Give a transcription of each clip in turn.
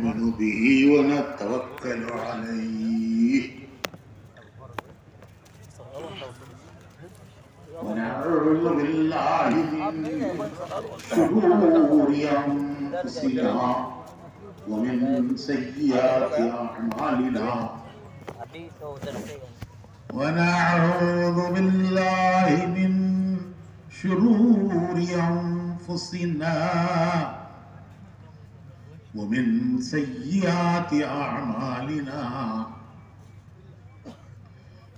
نؤمن به ونتوكل عليه ونعوذ بالله من شرور أنفسنا ومن سيئات أعمالنا ونعوذ بالله من شرور أنفسنا ومن سيئات أعمالنا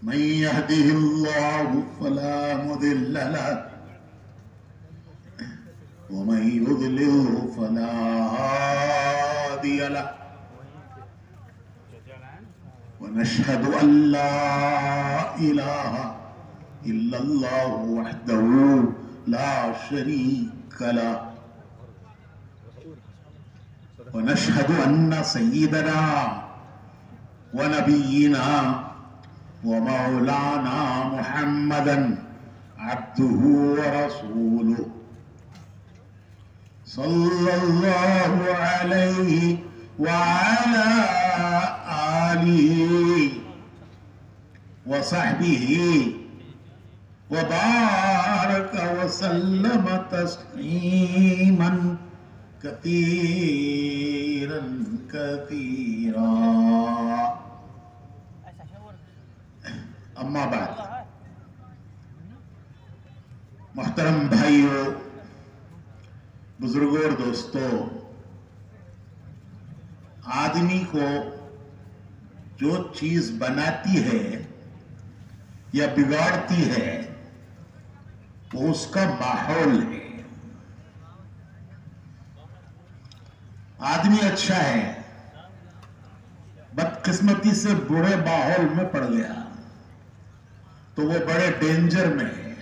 من يهده الله فلا مضل له ومن يضلل فلا هادي له ونشهد أن لا إله إلا الله وحده لا شريك له ونشهد أن سيدنا ونبينا ومولانا محمدا عبده ورسوله صلى الله عليه وعلى آله وصحبه وبارك وسلم تسليما كثيرا كثيرا اما بعد محترم بھائیوں بزرگوں اور دوستوں آدمی کو جو چیز بناتی ہے یا بگاڑتی ہے وہ اس کا ماحول ہے آدمی اچھا ہے بدقسمتی سے برے ماحول میں پڑ گیا تو وہ بڑے ڈینجر میں ہے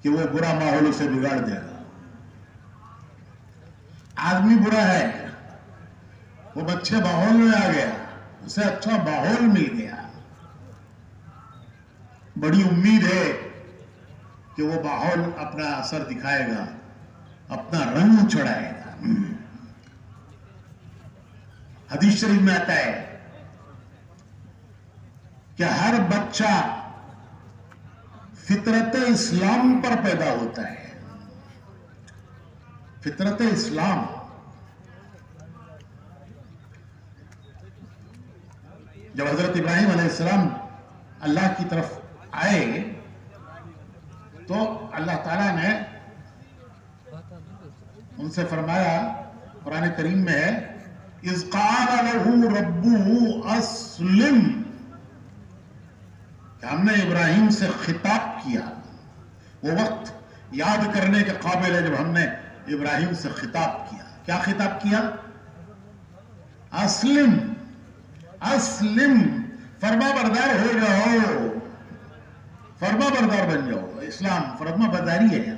کہ وہ برا ماحول اسے بگاڑ دے گا آدمی برا ہے وہ اچھے ماحول میں آ گیا اسے اچھا ماحول مل گیا بڑی امید ہے کہ وہ ماحول اپنا اثر دکھائے گا اپنا رنگ چڑھائے گا حدیث شریف میں آتا ہے کہ ہر بچہ فطرت اسلام پر پیدا ہوتا ہے فطرت اسلام جب حضرت ابراہیم علیہ السلام اللہ کی طرف آئے تو اللہ تعالیٰ نے ان سے فرمایا قرآن کریم میں ہے اذ قال له ربه اسلم کہ ہم نے ابراہیم سے خطاب کیا وہ وقت یاد کرنے کے قابل ہے جب ہم نے ابراہیم سے خطاب کیا کیا خطاب کیا اسلم اسلم فرما بردار ہو جاؤ فرما بردار بن جاؤ اسلام فرما برداری ہے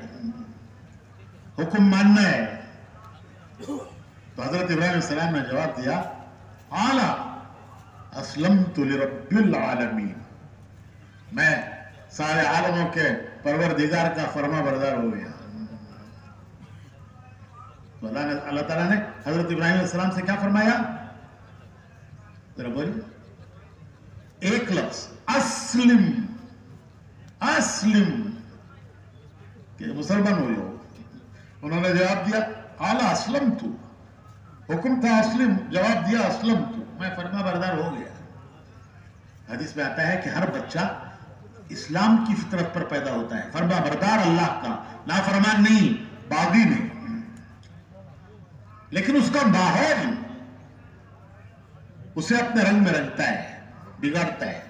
حکم ماننا ہے تو حضرت ابراہیم علیہ السلام نے جواب دیا اعلیٰ اسلمت لرب العالمین میں سارے عالموں کے پروردگار کا فرما بردار ہو گیا تو اللہ تعالیٰ نے حضرت ابراہیم علیہ السلام سے کیا فرمایا ذرا بولیے ایک لفظ اسلم اسلم کہ مسلمان ہو جاؤ انہوں نے جواب دیا اعلیٰ اسلمت حکم تھا اسلم جواب دیا اسلم تو میں فرما بردار ہو گیا حدیث میں آتا ہے کہ ہر بچہ اسلام کی فطرت پر پیدا ہوتا ہے فرما بردار اللہ کا نافرمان نہیں باغی نہیں لیکن اس کا ماحول اسے اپنے رنگ میں رنگتا ہے بگاڑتا ہے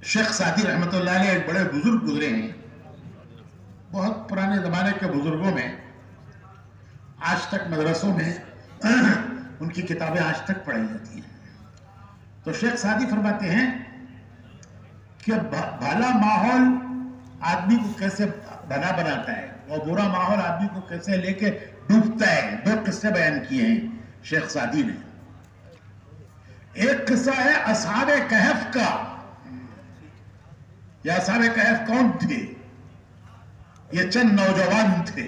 شیخ سعدی رحمت اللہ علیہ ایک بڑے بزرگ گزرے ہیں بہت پرانے زمانے کے بزرگوں میں آج تک مدرسوں میں ان کی کتابیں آج تک پڑھائی جاتی ہیں تو شیخ سعدی فرماتے ہیں کہ بھلا ماحول آدمی کو کیسے بنا بناتا ہے اور برا ماحول آدمی کو کیسے لے کے ڈوبتا ہے دو قصے بیان کیے ہیں شیخ سعدی نے ایک قصہ ہے اصحاب کہف کا یا اصحاب کہف کون تھے یہ چند نوجوان تھے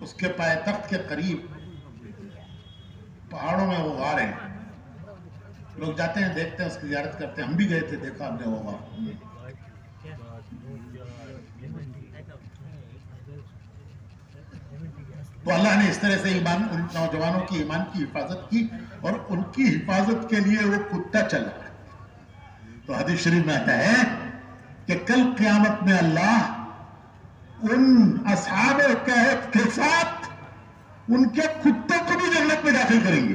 اس کے پائے تخت کے قریب پہاڑوں میں وہ غار ہیں. لوگ جاتے ہیں, دیکھتے ہیں, اس کی زیارت کرتے ہیں. ہم بھی گئے تھے, دیکھا ہم نے وہ غار. تو اللہ نے اس طرح سے ایمان, ان نوجوانوں کی ایمان کی حفاظت کی, اور ان کی حفاظت کے لیے وہ کتا چلا. تو حدیث شریف میں آتا ہے کہ کل قیامت میں اللہ ان اصحاب کہف کے ساتھ ان کے کتے کو بھی جنت میں داخل کریں گے.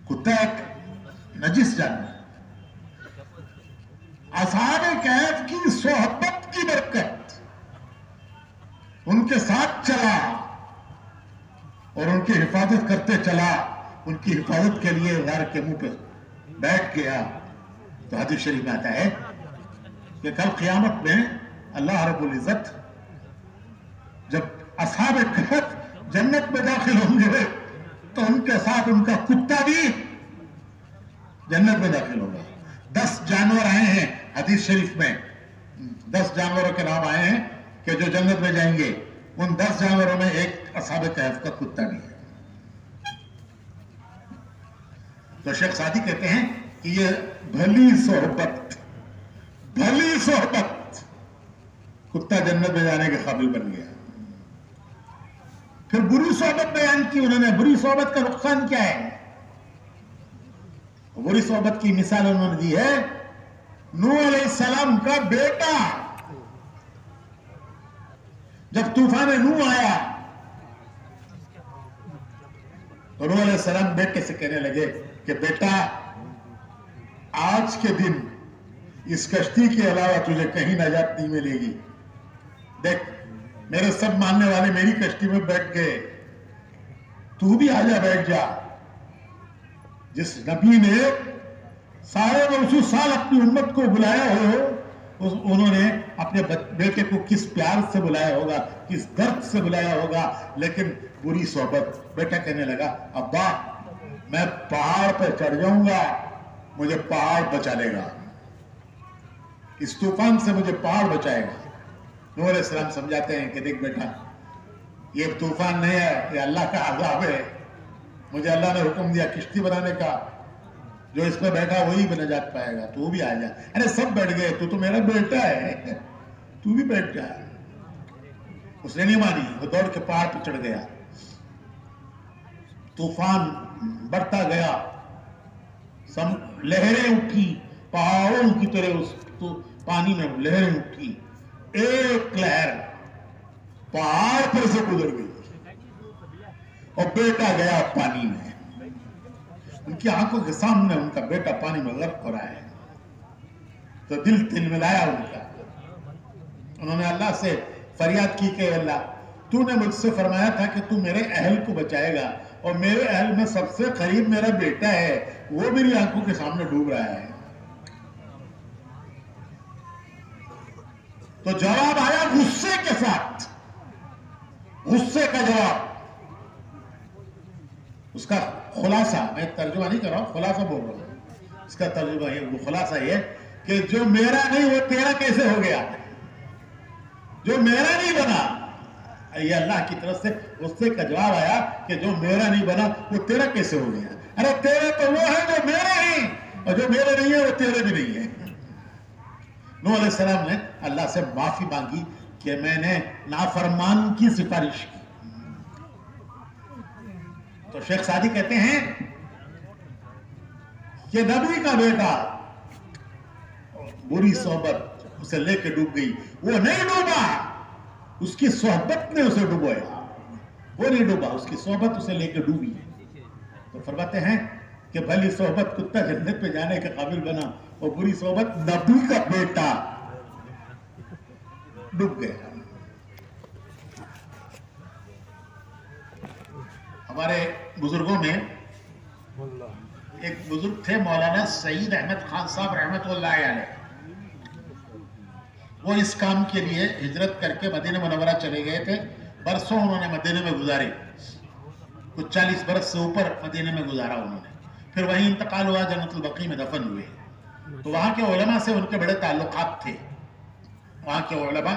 کتا ایک نجس جانور. اصحاب کہف کی صحبت کی برکت ان کے ساتھ چلا اور ان کی حفاظت کرتے چلا. ان کی حفاظت کے لیے غار کے منہ پہ بیٹھ گیا. تو حدیث شریف میں آتا ہے کہ کل قیامت میں اللہ رب العزت جب اصحاب کہف جنت میں داخل ہوں گے تو ان کے ساتھ ان کا کتا بھی جنت میں داخل ہوگا. 10 جانور آئے ہیں حدیث شریف میں, 10 جانوروں کے نام آئے ہیں کہ جو جنت میں جائیں گے. ان 10 جانوروں میں ایک اصحاب کہف کا کتا بھی ہے. تو شیخ سعدی کہتے ہیں کہ یہ بھلی صحبت کتا جنت میں جانے کے قابل بن گیا. پھر بری صحبت بیان کی انہوں نے. بری صحبت کا نقصان کیا ہے؟ بری صحبت کی مثال انہوں نے دی ہے نوح علیہ السلام کا بیٹا. جب طوفان نوح آیا تو نوح علیہ السلام بیٹے سے کہنے لگے کہ بیٹا آج کے دن اس کشتی کے علاوہ تجھے کہیں نجات نہیں ملے گی. دیکھ میرے سب ماننے والے میری کشتی میں بیٹھ گئے, تو بھی آجا بیٹھ جا. جس نبی نے 950 سال اپنی امت کو بلایا ہو, انہوں نے اپنے بیٹے کو کس پیار سے بلایا ہوگا, کس درد سے بلایا ہوگا. لیکن بری صحبت. بیٹا کہنے لگا ابا میں پہاڑ پہ چڑھ جاؤں گا, مجھے پہاڑ بچا لے گا, اس طوفان سے مجھے پہاڑ بچائے گا. نوح علیہ السلام سمجھاتے ہیں کہ دیکھ بیٹا یہ طوفان نہیں ہے, یہ اللہ کا عذاب ہے. مجھے اللہ نے حکم دیا کشتی بنانے کا, جو اس پہ بیٹھا وہی بھی نجات پائے گا, تو بھی آ جا. ارے سب بیٹھ گئے, تو میرا بیٹا ہے, تو بھی بیٹھ جا. اس نے نہیں مانی, وہ دوڑ کے پہاڑ پہ چڑھ گیا. طوفان بڑھتا گیا, لہریں اٹھی پہاڑوں کی طرح, اس پانی میں لہریں اٹھی. ایک لہر پہاڑ پر سے گزر گئی اور بیٹا گیا پانی میں. ان کی آنکھوں کے سامنے ان کا بیٹا پانی میں غرق ہو رہا ہے. تو دل تلملایا ان کا. انہوں نے اللہ سے فریاد کی کہ اللہ تو نے مجھ سے فرمایا تھا کہ تو میرے اہل کو بچائے گا, اور میرے اہل میں سب سے قریب میرا بیٹا ہے, وہ میری آنکھوں کے سامنے ڈوب رہا ہے. تو جواب آیا غصے کے ساتھ, غصے کا جواب. اس کا خلاصہ میں ترجمہ نہیں کر رہا ہوں, خلاصہ بول رہا ہوں. اس کا ترجمہ ہے, وہ خلاصہ یہ کہ جو میرا نہیں وہ تیرا کیسے ہو گیا, جو میرا نہیں بنا. یہ اللہ کی طرف سے غصے کا جواب آیا کہ جو میرا نہیں بنا وہ تیرا کیسے ہو گیا. ارے تیرے تو وہ ہے جو میرے ہیں, اور جو میرے نہیں ہے وہ تیرے بھی نہیں ہے. نوح علیہ السلام نے اللہ سے معافی مانگی کہ میں نے نافرمان کی سفارش کی. تو شیخ سعدی کہتے ہیں کہ نبی کا بیٹا بری صحبت اسے لے کے ڈوب گئی. وہ نہیں ڈوبا, اس کی صحبت نے اسے ڈوبویا. وہ نہیں ڈوبا, اس کی صحبت اسے لے کے ڈوبی. تو فرماتے ہیں کہ بھلی صحبت کتا جنت پہ جانے کے قابل بنا, اور بری صحبت نبی کا بیٹا ڈوب گیا. ہمارے بزرگوں میں ایک بزرگ تھے مولانا سعید احمد خان صاحب رحمت اللہ علیہ. وہ اس کام کے لیے ہجرت کر کے مدینہ منورہ چلے گئے تھے. برسوں انہوں نے مدینہ میں گزارے, کچھ 40 برس سے اوپر مدینہ میں گزارا انہوں نے. پھر وہیں انتقال ہوا, جنت البقیع میں دفن ہوئے. تو وہاں کے علماء سے ان کے بڑے تعلقات تھے. وہاں کے علماء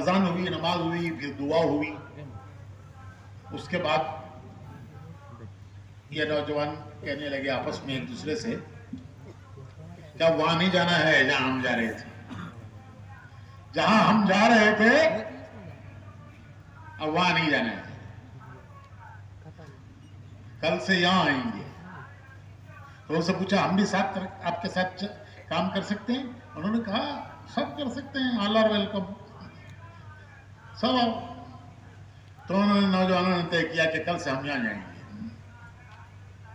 اذان ہوئی، نماز ہوئی، پھر دعا ہوئی. اس کے بعد یہ نوجوان کہنے لگے آپس میں ایک دوسرے سے کیا وہاں نہیں جانا ہے جہاں ہم جا رہے تھے؟ جہاں ہم جا رہے تھے اب وہاں نہیں جانا ہے، کل سے یہاں آئیں گے. تو ان سے پوچھا ہم بھی ساتھ آپ کے ساتھ کام کر سکتے ہیں؟ انہوں نے کہا سب کر سکتے ہیں، آل آر ویلکم، سب آؤ. تو انہوں نے نوجوانوں نے طے کیا کہ کل سے ہم یہاں جائیں گے،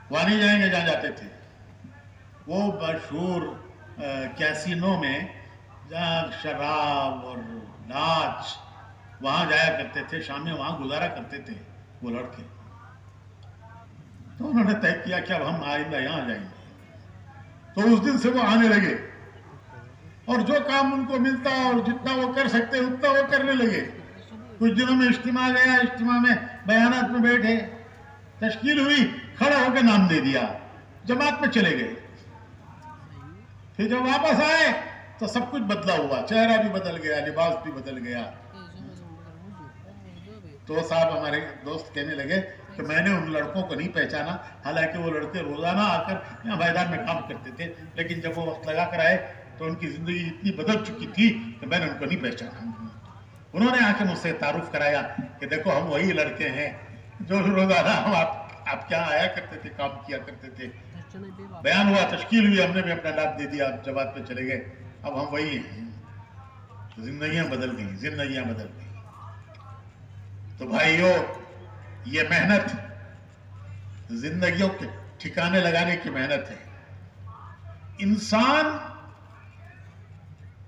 وہاں نہیں جائیں گے جہاں جاتے تھے. وہ مشہور کیسینو میں جہاں شراب اور ناچ، وہاں جایا کرتے تھے، شام میں وہاں گزارا کرتے تھے وہ لڑکے. تو انہوں نے طے کیا کہ اب ہم آئندہ یہاں جائیں گے. تو اس دن سے وہ آنے لگے اور جو کام ان کو ملتا اور جتنا وہ کر سکتے اتنا وہ کرنے لگے. کچھ دنوں میں اجتماع گیا، اجتماع میں بیانات میں بیٹھے، تشکیل ہوئی، کھڑا ہو کے نام دے دیا، جماعت میں چلے گئے. پھر جب واپس آئے تو سب کچھ بدلا ہوا، چہرہ بھی بدل گیا، لباس بھی بدل گیا. تو صاحب ہمارے دوست کہنے لگے کہ میں نے ان لڑکوں کو نہیں پہچانا، حالانکہ وہ لڑکے روزانہ آ کر یہاں میدان میں کام کرتے تھے، لیکن جب وہ وقت لگا کر آئے تو ان کی زندگی اتنی بدل چکی تھی کہ میں نے ان کو نہیں پہچانا. انہوں نے آ کے مجھ سے تعارف کرایا کہ دیکھو ہم وہی لڑکے ہیں جو روزانہ ہم آپ کیا آیا کرتے تھے، کام کیا کرتے تھے. بیان ہوا، تشکیل ہوئی، ہم نے بھی اپنا نام دے دیا، جماعت پہ چلے گئے، اب ہم وہی ہیں. زندگیاں بدل گئی، زندگیاں بدل گئی. تو بھائیو، یہ محنت زندگیوں کے ٹھکانے لگانے کی محنت ہے. انسان،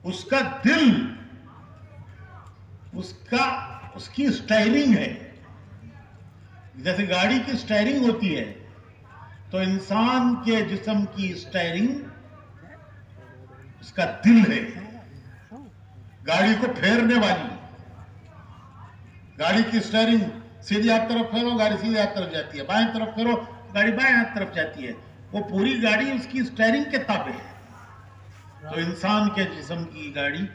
اس کا دل، اس کی سٹائرنگ ہے. جیسے گاڑی کی سٹائرنگ ہوتی ہے تو انسان کے جسم کی سٹائرنگ اس کا دل ہے، گاڑی کو پھیرنے والی. گاڑی کی سٹائرنگ سیدھی ہاتھ طرف پھیرو گاڑی سیدھی ہاتھ طرف جاتی ہے، بائیں طرف پھیرو گاڑی بائیں ہاتھ طرف جاتی ہے. وہ پوری گاڑی اس کی سٹائرنگ کے تابع ہے. تو انسان کے جسم کی گاڑی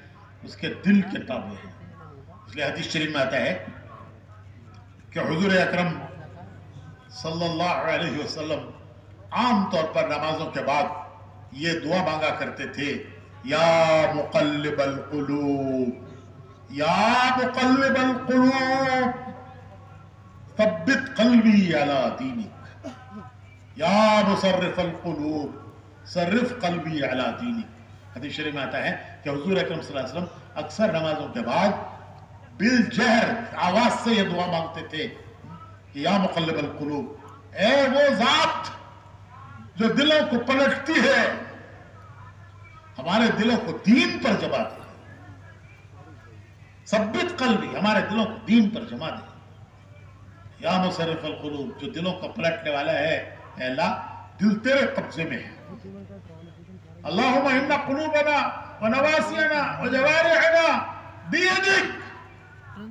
اس کے دل کے تابع ہے. اس لیے حدیث شریف میں آتا ہے کہ حضور اکرم صلی اللہ علیہ وسلم عام طور پر نمازوں کے بعد یہ دعا مانگا کرتے تھے، یا مقلب القلوب، یا مقلب القلوب ثبت قلبی علی دینک، یا مصرف القلوب صرف قلبی علی دینک. حدیث شریف میں آتا ہے کہ حضور اکرم صلی اللہ علیہ وسلم اکثر نمازوں کے بعد بالجہر آواز سے یہ دعا مانگتے تھے کہ یا مقلب القلوب، اے وہ ذات جو دلوں کو پلٹتی ہے، ہمارے دلوں کو دین پر جما دے. ثبت قلبی، ہمارے دلوں کو دین پر جما دے. یا مصرف القلوب، جو دلوں کو پلٹنے والا ہے، اے اللہ دل تیرے قبضے میں ہے. اللہم ان قلوبنا ونواسینا وجوارحنا بیدک،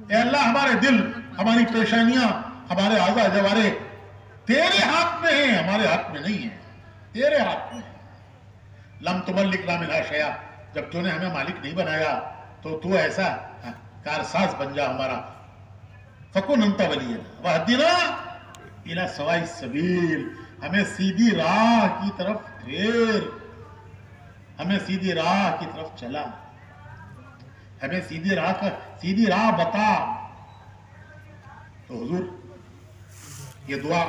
اے اللہ ہمارے دل، ہماری پیشانیاں، ہمارے اعضاء جوارے تیرے ہاتھ میں ہیں، ہمارے ہاتھ میں نہیں ہیں، تیرے ہاتھ میں. لم تملکنا منہا شیئا، جب تو نے ہمیں مالک نہیں بنایا تو تو ایسا کارساز بن جا ہمارا. فکن انت ولینا واہدنا الی سواء السبیل، ہمیں سیدھی راہ کی طرف پھیر، ہمیں سیدھی راہ کی طرف چلا، ہمیں سیدھی راہ بتا. تو حضور یہ دعا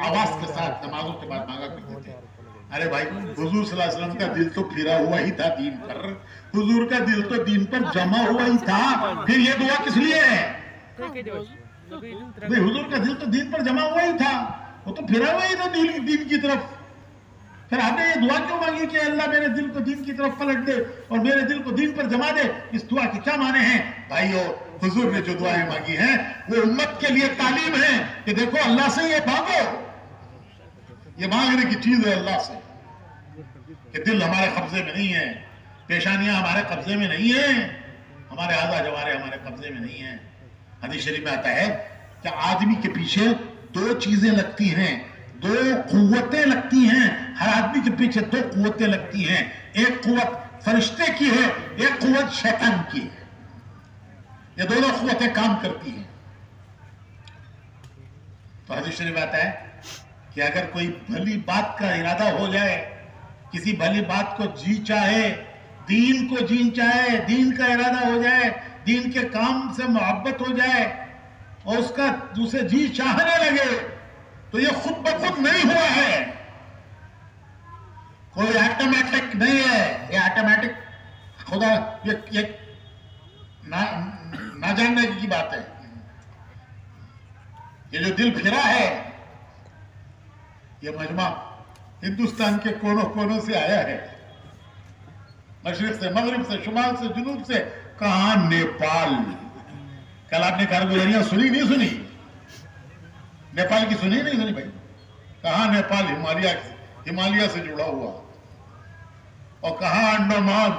آواز کے ساتھ نمازوں کے بعد مانگا کرتے تھے. ارے بھائی، حضور صلی اللہ علیہ وسلم کا دل تو پھرا ہوا ہی تھا دین پر، حضور کا دل تو دین پر جمع ہوا ہی تھا، پھر یہ دعا کس لیے ہے؟ حضور کا دل تو دین پر جمع ہوا ہی تھا، وہ تو پھرا ہوا ہی تھا دین کی طرف. پھر آپ نے یہ دعا کیوں مانگی کہ اللہ میرے دل کو دین کی طرف پلٹ دے اور میرے دل کو دین پر جما دے؟ اس دعا کے کیا معنی ہیں بھائیو؟ حضور نے جو دعائیں مانگی ہیں وہ امت کے لیے تعلیم ہے کہ دیکھو اللہ سے یہ مانگو، یہ مانگنے کی چیز ہے اللہ سے. کہ دل ہمارے قبضے میں نہیں ہے، پیشانیاں ہمارے قبضے میں نہیں ہیں، ہمارے اعضاء جوارے ہمارے قبضے میں نہیں ہیں. حدیث شریف میں آتا ہے کہ آدمی کے پیچھے دو چیزیں لگتی ہیں، دو قوتیں لگتی ہیں. ہر آدمی کے پیچھے دو قوتیں لگتی ہیں، ایک قوت فرشتے کی ہے، ایک قوت شیطان کی ہے. یہ دونوں قوتیں کام کرتی ہیں. تو حدیث شریف آتا ہے کہ اگر کوئی بھلی بات کا ارادہ ہو جائے، کسی بھلی بات کو جی چاہے، دین کو جی چاہے، دین کا ارادہ ہو جائے، دین کے کام سے محبت ہو جائے اور اس کا دوسرے جی چاہنے لگے، تو یہ خود بخود نہیں ہوا ہے، کوئی آٹومیٹک نہیں ہے. یہ آٹومیٹک خدا یہ نہ جاننے کی بات ہے. یہ جو دل پھرا ہے، یہ مجمع ہندوستان کے کونوں کونوں سے آیا ہے، مشرق سے، مغرب سے، شمال سے، جنوب سے. کہاں نیپال. کل آپ نے کارگزاریاں سنی نہیں سنی؟ نیپال کی سنی نہیں سنی بھائی؟ کہاں نیپال ہمالیہ سے جڑا ہوا، اور کہاں انڈمان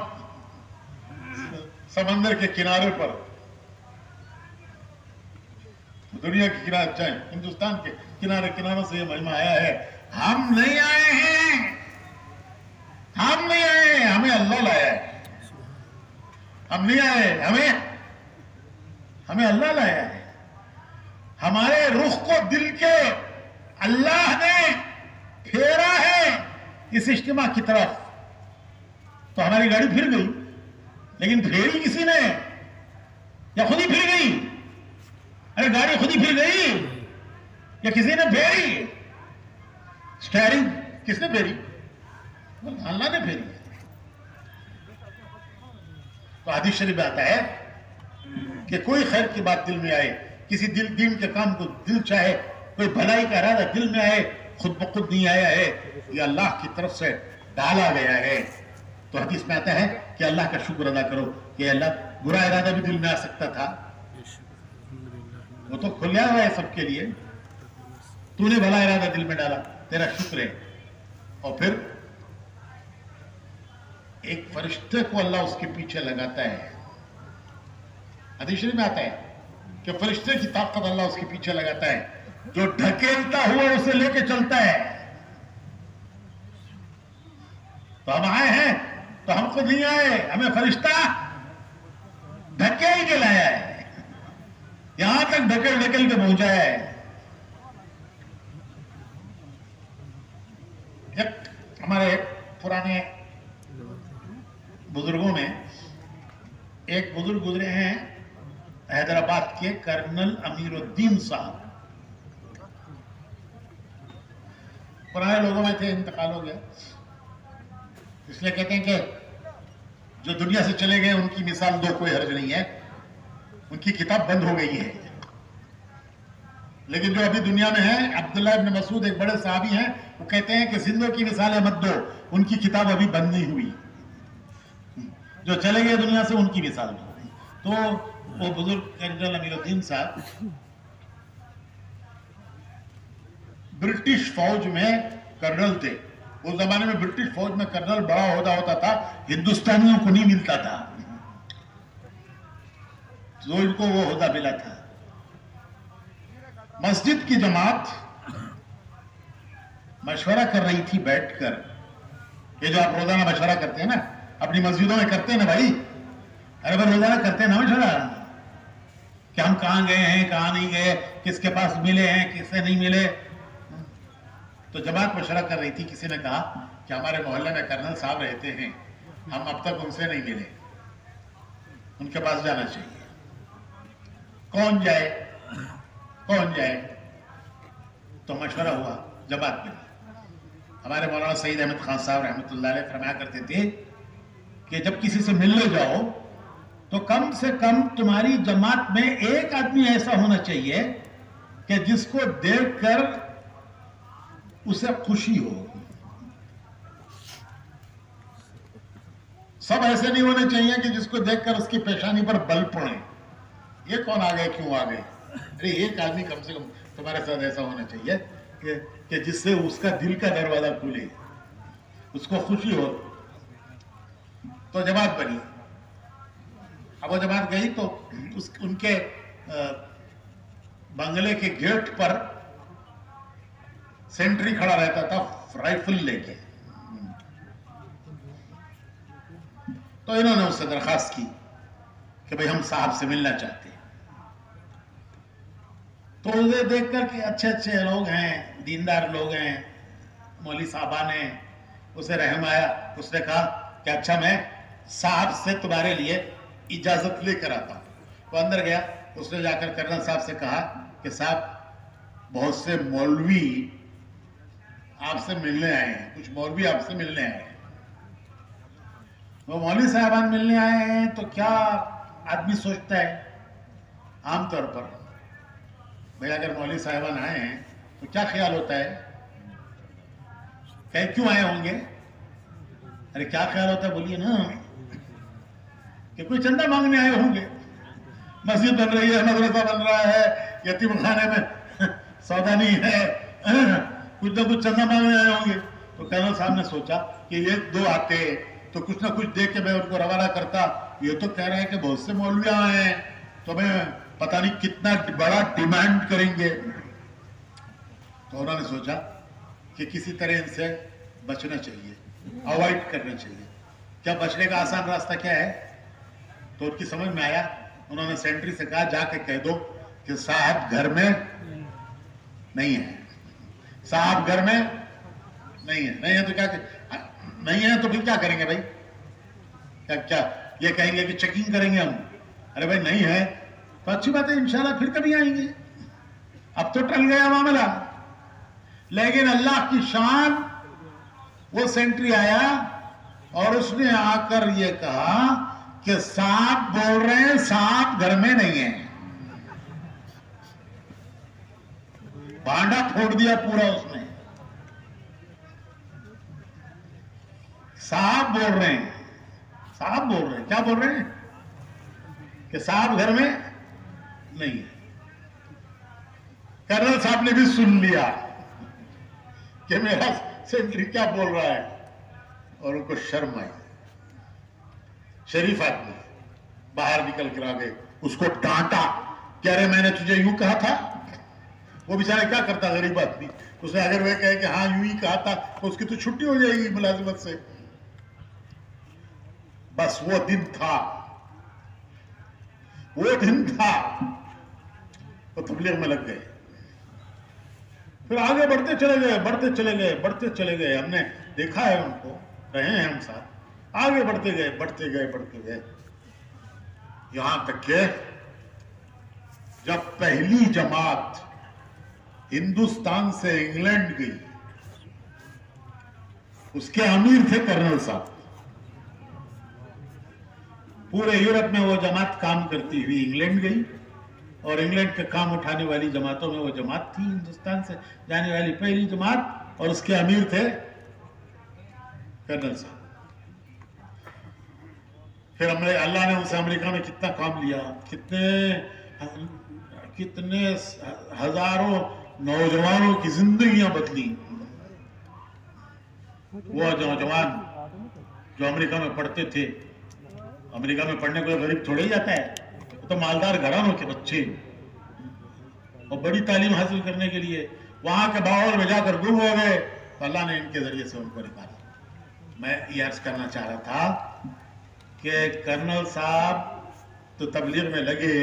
سمندر کے کنارے پر، دنیا کے کنارے چاہیں ہندوستان کے کناروں سے یہ مجمع آیا ہے. ہم نہیں آئے ہیں، ہم نہیں آئے ہیں، ہمیں اللہ لایا ہے. ہم نہیں آئے، ہمیں اللہ لایا ہے. ہمارے رخ کو دل کے اللہ نے پھیرا ہے اس اجتماع کی طرف. تو ہماری گاڑی پھر گئی، لیکن پھیری کسی نے یا خود ہی پھر گئی؟ ارے گاڑی خود ہی پھر گئی یا کسی نے پھیری؟ سٹیئرنگ کس نے پھیری؟ اللہ نے پھیری. تو حدیث شریف میں آتا ہے کہ کوئی خیر کی بات دل میں آئے، کسی دین کے کام کو دل چاہے، کوئی بھلائی کا ارادہ دل میں آئے، خود بخود نہیں آیا ہے، یہ اللہ کی طرف سے ڈالا گیا ہے. تو حدیث میں آتا ہے کہ اللہ کا شکر ادا کرو کہ اللہ، برا ارادہ بھی دل میں آ سکتا تھا، وہ تو کھلیا ہوا ہے سب کے لیے. تو نے بھلا ارادہ دل میں ڈالا، تیرا شکر ہے. اور پھر ایک فرشتے کو اللہ اس کے پیچھے لگاتا ہے. حدیث شریف میں آتا ہے کہ فرشتے کی طاقت اللہ اس کے پیچھے لگاتا ہے، جو ڈھکیلتا ہوا اسے لے کے چلتا ہے. تو ہم آئے ہیں تو ہم خود نہیں آئے، ہمیں فرشتہ ڈھکیل کے لایا ہے، یہاں تک ڈھکیل کے پہنچایا ہے. ہمارے پرانے بزرگوں میں ایک بزرگ گزرے ہیں حیدرآباد کے کرنل امیر الدین صاحب. پرانے لوگوں میں تھے، انتقال ہو گیا. اس لیے کہتے ہیں کہ جو دنیا سے چلے گئے ان کی مثال دو، کوئی حرج نہیں ہے، ان کی کتاب بند ہو گئی ہے. لیکن جو ابھی دنیا میں ہیں، عبداللہ ابن مسعود ایک بڑے صحابی ہیں، وہ کہتے ہیں کہ زندوں کی مثالیں مت دو، ان کی کتاب ابھی بند نہیں ہوئی، جو چلے گئے دنیا سے ان کی مثال دو. تو وہ بزرگ کرنل امیر الدین صاحب برٹش فوج میں کرنل تھے. اس زمانے میں برٹش فوج میں کرنل بڑا عہدہ ہوتا تھا، ہندوستانیوں کو نہیں ملتا تھا، تو ان کو وہ عہدہ ملا تھا. مسجد کی جماعت مشورہ کر رہی تھی بیٹھ کر، یہ جو آپ روزانہ مشورہ کرتے ہیں نا، اپنی مسجدوں میں کرتے ہیں نا بھائی، ارے بھائی روزانہ کرتے ہیں نا مشورہ کہ ہم کہاں گئے ہیں، کہاں نہیں گئے، کس کے پاس ملے ہیں، کس سے نہیں ملے. تو جماعت مشورہ کر رہی تھی، کسی نے کہا کہ ہمارے محلے میں کرنل صاحب رہتے ہیں، ہم اب تک ان سے نہیں ملے، ان کے پاس جانا چاہیے. کون جائے؟ تو مشورہ ہوا، جماعت میں. ہمارے مولانا سعید احمد خان صاحب رحمۃ اللہ علیہ فرمایا کرتے تھے کہ جب کسی سے ملنے جاؤ تو کم سے کم تمہاری جماعت میں ایک آدمی ایسا ہونا چاہیے کہ جس کو دیکھ کر اسے خوشی ہو. سب ایسے نہیں ہونے چاہیے کہ جس کو دیکھ کر اس کی پیشانی پر بل پڑے، یہ کون آ گئے، کیوں آ گئے. ارے ایک آدمی کم سے کم تمہارے ساتھ ایسا ہونا چاہیے کہ جس سے اس کا دل کا دروازہ کھلے، اس کو خوشی ہو. تو جماعت بنی. اب وہ جماعت گئی تو ان کے بنگلے کے گیٹ پر سینٹری کھڑا رہتا تھا رائفل لے کے. تو انہوں نے اس سے درخواست کی کہ بھئی ہم صاحب سے ملنا چاہتے ہیں. تو اسے دیکھ کر کہ اچھے اچھے لوگ ہیں, دیندار لوگ ہیں, مولوی صاحبان ہیں, اسے رحم آیا. اس نے کہا کہ اچھا میں صاحب سے تمہارے لیے اجازت لے کر آتا ہوں. وہ اندر گیا. اس نے جا کر کرنل صاحب سے کہا کہ صاحب بہت سے مولوی آپ سے ملنے آئے ہیں, کچھ مولوی آپ سے ملنے آئے ہیں. وہ مولوی صاحبان ملنے آئے ہیں تو کیا آدمی سوچتا ہے عام طور پر بھئی اگر مولوی صاحبان آئے ہیں تو کیا خیال ہوتا ہے کہ کیوں آئے ہوں گے؟ ارے کیا خیال ہوتا ہے بولیے نا, کہ کوئی چندہ مانگنے آئے ہوں گے, مسجد بن رہی ہے, مدرسہ بن رہا ہے, یتیم خانے میں سودا نہیں ہے, کچھ نہ کچھ چندہ مانگنے آئے ہوں گے. تو کرنل صاحب نے سوچا کہ یہ دو آتے تو کچھ نہ کچھ دے کے میں ان کو روانہ کرتا. یہ تو کہہ رہا ہے کہ بہت سے مولوی آئے ہیں تو میں پتہ نہیں کتنا بڑا ڈیمانڈ کریں گے. تو انہوں نے سوچا کہ کسی طرح ان سے بچنا چاہیے, اوائڈ کرنا چاہیے. کیا بچنے کا آسان راستہ کیا ہے؟ تو ان کی سمجھ میں آیا. انہوں نے سینٹری سے کہا جا کے کہہ دو کہ صاحب گھر میں نہیں ہے, صاحب گھر میں نہیں ہے. نہیں ہے تو کیا, نہیں ہے تو پھر کیا کریں گے بھائی؟ کیا یہ کہیں گے کہ چیکنگ کریں گے ہم؟ ارے بھائی نہیں ہے تو اچھی بات ہے, انشاءاللہ پھر کبھی آئیں گے. اب تو ٹل گیا معاملہ. لیکن اللہ کی شان, وہ سینٹری آیا اور اس نے آ کر یہ کہا کہ صاحب بول رہے ہیں صاحب گھر میں نہیں ہے. بانڈا پھوڑ دیا پورا اس نے. صاحب بول رہے ہیں, صاحب بول رہے ہیں, کیا بول رہے ہیں کہ صاحب گھر میں نہیں ہے. کرنل صاحب نے بھی سن لیا کہ میرا سینٹری کیا بول رہا ہے, اور ان کو شرم آئی. شریف آدمی باہر نکل کر آ گئے, اس کو ڈانٹا کہ ارے میں نے تجھے یوں کہا تھا. وہ بیچارہ کیا کرتا غریب آدمی, اس نے اگر وہ کہے کہ ہاں یوں ہی کہا تھا تو اس کی تو چھٹی ہو جائے گی ملازمت سے. بس وہ دن تھا, وہ دن تھا. وہ تبلیغ میں لگ گئے. پھر آگے بڑھتے چلے گئے, بڑھتے چلے گئے, بڑھتے چلے گئے. ہم نے دیکھا ہے ان کو, رہے ہیں ہم ساتھ. آگے بڑھتے گئے, بڑھتے گئے, بڑھتے گئے, یہاں تک کہ جب پہلی جماعت ہندوستان سے انگلینڈ گئی, اس کے امیر تھے کرنل صاحب. پورے یورپ میں وہ جماعت کام کرتی ہوئی انگلینڈ گئی, اور انگلینڈ کے کام اٹھانے والی جماعتوں میں وہ جماعت تھی ہندوستان سے جانے والی پہلی جماعت, اور اس کے امیر تھے کرنل صاحب. پھر اللہ نے اسے امریکہ میں کتنا کام لیا, کتنے ہزاروں نوجوانوں کی زندگیاں بدلی. وہ نوجوان جو امریکہ میں پڑھتے تھے, امریکہ میں پڑھنے کو غریب تھوڑے ہی جاتا ہے, تو مالدار گھرانوں کے بچے, اور بڑی تعلیم حاصل کرنے کے لیے وہاں کے ماحول میں جا کر گم ہو گئے, تو اللہ نے ان کے ذریعے سے ان کو نکالا. میں یہ عرض کرنا چاہ رہا تھا کہ کرنل صاحب تو تبلیغ میں لگے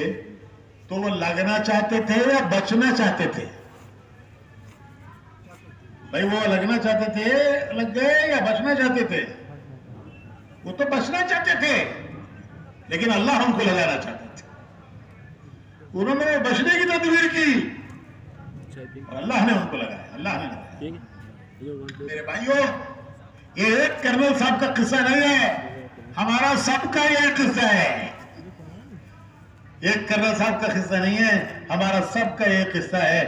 تو وہ لگنا چاہتے تھے یا بچنا چاہتے تھے؟ بھائی وہ لگنا چاہتے تھے, لگ گئے, یا بچنا چاہتے تھے؟ وہ تو بچنا چاہتے تھے, لیکن اللہ ہم کو لگانا چاہتے تھے. انہوں نے بچنے کی تدبیر کی اور اللہ نے ان کو لگایا, اللہ نے لگایا. میرے بھائیوں, یہ ایک کرنل صاحب کا قصہ نہیں ہے, ہمارا سب کا یہ قصہ ہے. ایک کرنل صاحب کا قصہ نہیں ہے, ہمارا سب کا یہ قصہ ہے.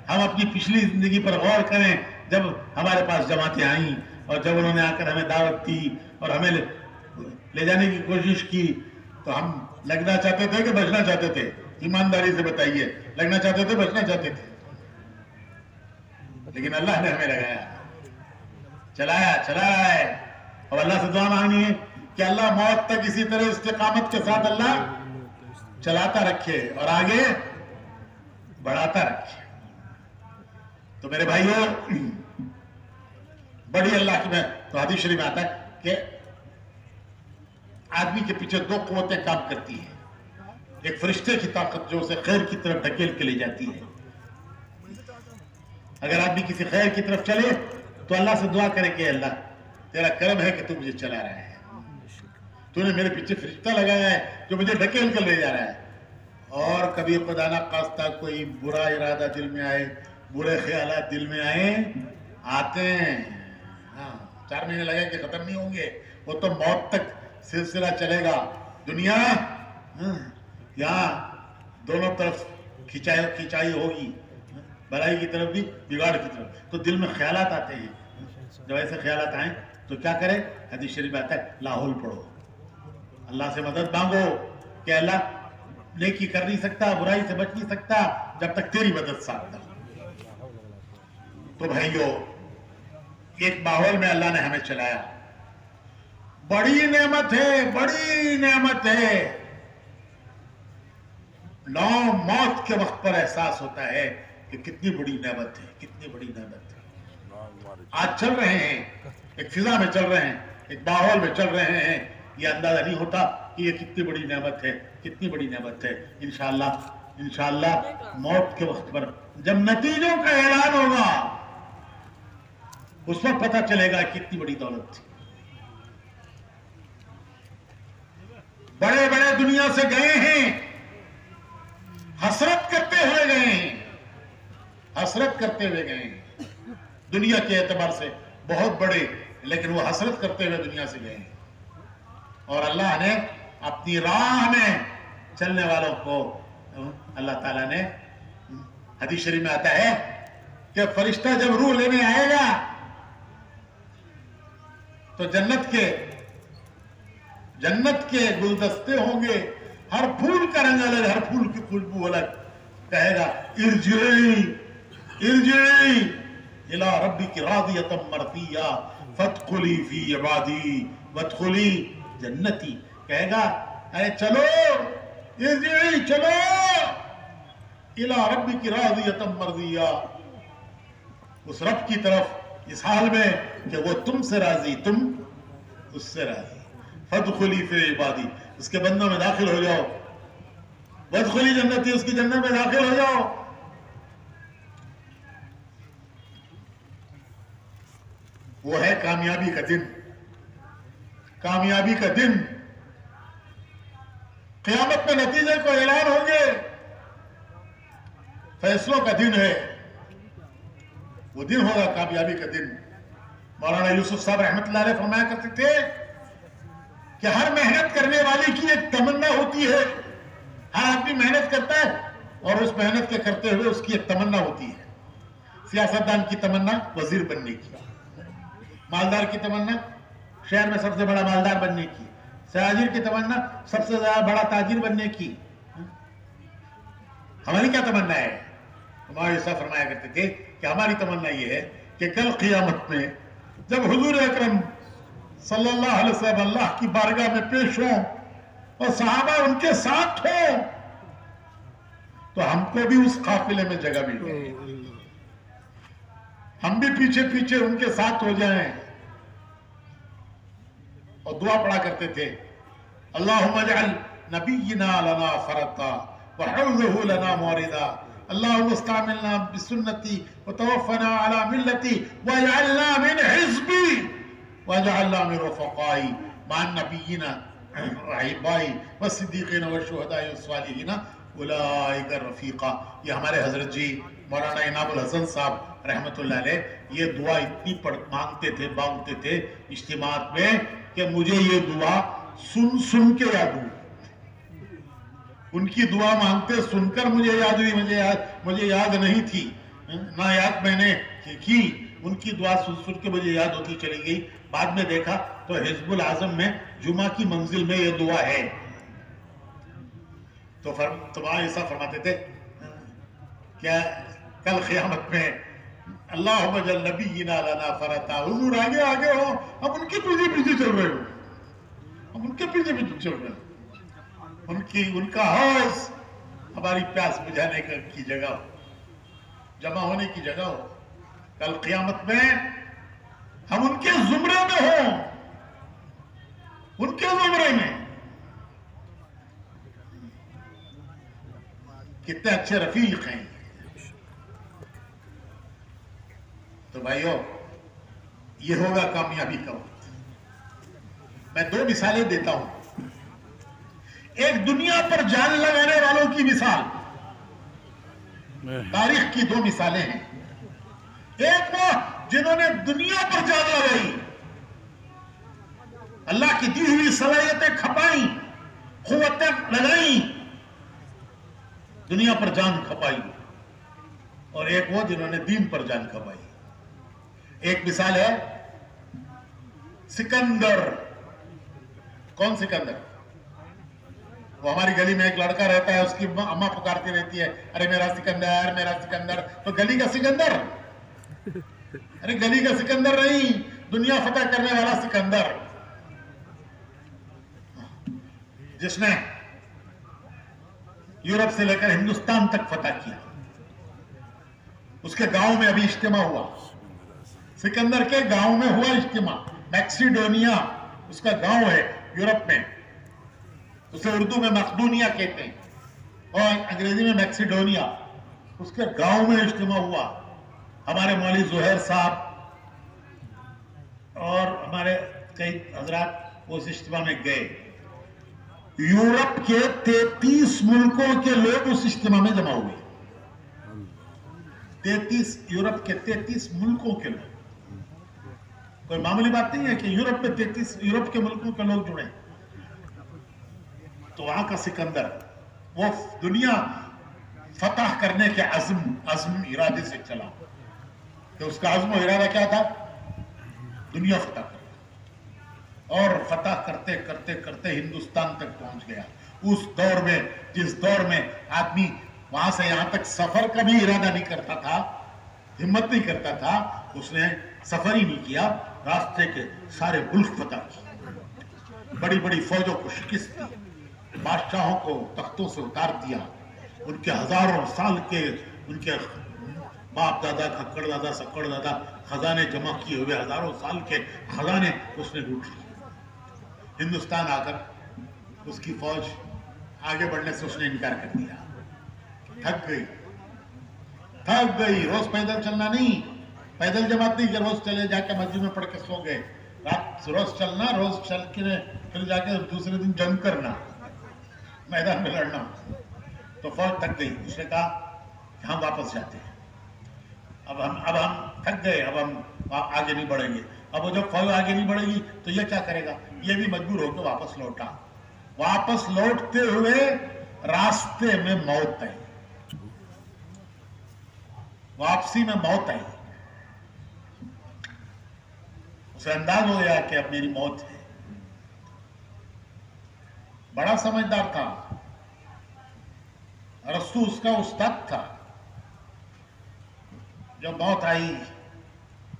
ہم اپنی پچھلی زندگی پر غور کریں. جب ہمارے پاس جماعتیں آئیں اور جب انہوں نے آ کر ہمیں دعوت دی اور ہمیں لے جانے کی کوشش کی, تو ہم لگنا چاہتے تھے کہ بچنا چاہتے تھے؟ ایمانداری سے بتائیے, لگنا چاہتے تھے, بچنا چاہتے تھے؟ لیکن اللہ نے ہمیں لگایا, چلایا, چلا رہا ہے. اور اللہ سے دعا مانگنی ہے کہ اللہ موت تک اسی طرح استقامت کے ساتھ اللہ چلاتا رکھے اور آگے بڑھاتا رکھے. تو میرے بھائیوں, بڑی اللہ کی میں تو حدیث شریف میں آتا ہے کہ آدمی کے پیچھے دو قوتیں کام کرتی ہیں. ایک فرشتے کی طاقت جو اسے خیر کی طرف ڈھکیل کے لے جاتی ہے. اگر آدمی کسی خیر کی طرف چلے تو اللہ سے دعا کرے کہ اللہ تیرا کرم ہے کہ تو مجھے چلا رہا ہے, تو نے میرے پیچھے فرشتہ لگایا ہے جو مجھے ڈھکیل کر لے جا رہا ہے. اور کبھی خدا نہ خواستہ کوئی برا ارادہ دل میں آئے, برے خیالات دل میں آتے ہیں, 4 مہینے لگے کہ ختم نہیں ہوں گے, وہ تو موت تک سلسلہ چلے گا. دنیا یہاں دونوں طرف کھینچائی ہوگی, بھلائی کی طرف بھی بگاڑ کی طرف. تو دل میں خیالات آتے ہیں, جب ایسے خیالات آئیں تو کیا کرے؟ حدیث شریف میں آتا ہے لاحول پڑھو, اللہ سے مدد مانگو کہ اللہ نیکی کر نہیں سکتا, برائی سے بچ نہیں سکتا جب تک تیری مدد ساتھ نہ. تو بھائیو, ایک ماحول میں اللہ نے ہمیں چلایا, بڑی نعمت ہے, بڑی نعمت ہے. موت کے وقت پر احساس ہوتا ہے کہ کتنی بڑی نعمت ہے, کتنی بڑی نعمت ہے. آج چل رہے ہیں, ایک فضا میں چل رہے ہیں, ایک ماحول میں چل رہے ہیں, یہ اندازہ نہیں ہوتا کہ یہ کتنی بڑی نعمت ہے, کتنی بڑی نعمت ہے. انشاءاللہ موت کے وقت پر جب نتیجوں کا اعلان ہوگا اس وقت پتہ چلے گا کتنی بڑی دولت تھی. بڑے بڑے دنیا سے گئے ہیں, حسرت کرتے ہوئے گئے ہیں, حسرت کرتے ہوئے گئے ہیں. دنیا کے اعتبار سے بہت بڑے, لیکن وہ حسرت کرتے ہوئے دنیا سے گئے ہیں. اور اللہ نے اپنی راہ میں چلنے والوں کو, اللہ تعالیٰ نے, حدیث شریف میں آتا ہے کہ فرشتہ جب روح لینے آئے گا تو جنت کے گلدستے ہوں گے, ہر پھول کا رنگ الگ, ہر پھول کی خوشبو الگ. کہے گا ارجعی الی ربک راضیۃ مرضیہ فادخلی فی عبادی وادخلی جنتی. کہے گا ارے چلو, ارجعی, چلو الی ربک راضیۃ مرضیہ, اس رب کی طرف اس حال میں کہ وہ تم سے راضی, تم اس سے راضی. فادخلی فی عبادی, اس کے بندوں میں داخل ہو جاؤ. وادخلی جنتی, اس کی جنت میں داخل ہو جاؤ. وہ ہے کامیابی کا دن, کامیابی کا دن. قیامت میں نتیجے کو اعلان ہوں گے, فیصلوں کا دن ہے, وہ دن ہوگا کامیابی کا دن. مولانا یوسف صاحب رحمت اللہ علیہ فرمایا کرتے تھے کہ ہر محنت کرنے والے کی ایک تمنا ہوتی ہے. ہر آدمی محنت کرتا ہے اور اس محنت کے کرتے ہوئے اس کی ایک تمنا ہوتی ہے. سیاستدان کی تمنا وزیر بننے کی, مالدار کی تمنا شہر میں سب سے بڑا مالدار بننے کی, تاجر کی تمنا سب سے زیادہ بڑا تاجر بننے کی. ہماری کیا تمنا ہے؟ ہمارے صاحب فرمایا کرتے تھے کہ ہماری تمنا یہ ہے کہ کل قیامت میں جب حضور اکرم صلی اللہ علیہ وسلم اللہ کی بارگاہ میں پیش ہوں اور صحابہ ان کے ساتھ ہوں تو ہم کو بھی اس قافلے میں جگہ مل جائے, ہم بھی پیچھے پیچھے ان کے ساتھ ہو جائیں. اور دعا پڑھا کرتے تھے اللہم اجعل نبینا لنا فرطا وحوزہ لنا موردا, اللہم استعملنا بسنتی وتوفنا علی ملتی واجعلنا من حزبی واجعلنا من رفقائی مع النبیین رحبائی والصدیقین والشہداء والصالحین اولئک الرفیقہ. یہ ہمارے حضرت جی مولانا انعام الحسن صاحب رحمت اللہ علیہ یہ دعا اتنی مانگتے تھے اجتماعات میں کہ مجھے یہ دعا سن کے یاد ہوئی. ان کی دعا مانگتے سن کر مجھے یاد ہوئی, مجھے یاد نہیں تھی, نہ یاد میں نے کی. ان کی دعا سن کے مجھے یاد ہوتی چلی گئی. بعد میں دیکھا تو حزب العظم میں جمعہ کی منزل میں یہ دعا ہے. تو تمہارا ایسا فرماتے تھے کیا کل قیامت میں اللہم اجعل نبینا لنا فرطا, حضور آگے آگے ہو, اب ان کے پیچھے پیچھے چل رہے ہو, اب ان کے پیچھے پیچھے چل رہے ہو. ان کا حوض ہماری پیاس بجھانے کی جگہ ہو, جمع ہونے کی جگہ ہو. کل قیامت میں ہم ان کے زمرے میں ہوں, ان کے زمرے میں. کتنے اچھے رفیق ہیں. تو بھائیو یہ ہوگا کامیابی کا وقت. میں 2 مثالیں دیتا ہوں. ایک دنیا پر جان لگانے والوں کی مثال, تاریخ کی 2 مثالیں ہیں. ایک وہ جنہوں نے دنیا پر جان لگائی, اللہ کی دی ہوئی صلاحیتیں کھپائیں, قوتیں لگائیں, دنیا پر جان کھپائی. اور ایک وہ جنہوں نے دین پر جان کھپائی. ایک مثال ہے سکندر. کون سکندر؟ وہ ہماری گلی میں ایک لڑکا رہتا ہے, اس کی اماں پکارتی رہتی ہے, ارے میرا سکندر, میرا سکندر. تو گلی کا سکندر؟ ارے گلی کا سکندر نہیں, دنیا فتح کرنے والا سکندر, جس نے یورپ سے لے کر ہندوستان تک فتح کیا. اس کے گاؤں میں ابھی اجتماع ہوا, سکندر کے گاؤں میں ہوا اجتماع. میکسیڈونیا اس کا گاؤں ہے یورپ میں, اسے اردو میں مقدونیہ کہتے ہیں اور انگریزی میں میکسیڈونیا. اس کے گاؤں میں اجتماع ہوا. ہمارے مولوی زہیر صاحب اور ہمارے کئی حضرات اس اجتماع میں گئے. یورپ کے 33 ملکوں کے لوگ اس اجتماع میں جمع ہوئے. 33 یورپ کے 33 ملکوں کے لوگ. کوئی معمولی بات نہیں ہے کہ یورپ میں 33 یورپ کے ملکوں کے لوگ جڑے. تو وہاں کا سکندر وہ دنیا فتح کرنے کے عزم ارادے سے چلا. کہ اس کا عزم و ارادہ کیا تھا؟ دنیا فتح کرنا. اور فتح کرتے کرتے کرتے ہندوستان تک پہنچ گیا. اس دور میں, جس دور میں آدمی وہاں سے یہاں تک سفر کا بھی ارادہ نہیں کرتا تھا, ہمت نہیں کرتا تھا, اس نے سفر ہی نہیں کیا, راستے کے سارے ملک فتح کیے, بڑی بڑی فوجوں کو شکست دی, بادشاہوں کو تختوں سے اتار دیا, ان کے ہزاروں سال کے ان کے باپ دادا کھکڑ دادا سکڑ دادا خزانے جمع کیے ہوئے ہزاروں سال کے خزانے اس نے لوٹ لیے. ہندوستان آ کر اس کی فوج آگے بڑھنے سے اس نے انکار کر دیا. تھک گئی. روز پیدل چلنا نہیں, پیدل جماعت نہیں کہ روز چلے جا کے مسجد میں پڑھ کے سو گئے. رات روز چلنا, روز چل کے پھر جا کے دوسرے دن جنگ کرنا, میدان میں لڑنا. تو فوج تھک گئی. اس نے کہا کہ ہم واپس جاتے ہیں, اب ہم تھک گئے, اب ہم آگے نہیں بڑھیں گے. اب وہ جب فوج آگے نہیں بڑھے گی تو یہ کیا کرے گا؟ یہ بھی مجبور ہو کے واپس لوٹا. واپس لوٹتے ہوئے راستے میں موت آئی, واپسی میں موت آئی. اسے انداز ہو گیا کہ اب میری موت ہے. بڑا سمجھدار تھا, ارسطو اس کا استاد تھا. جب موت آئی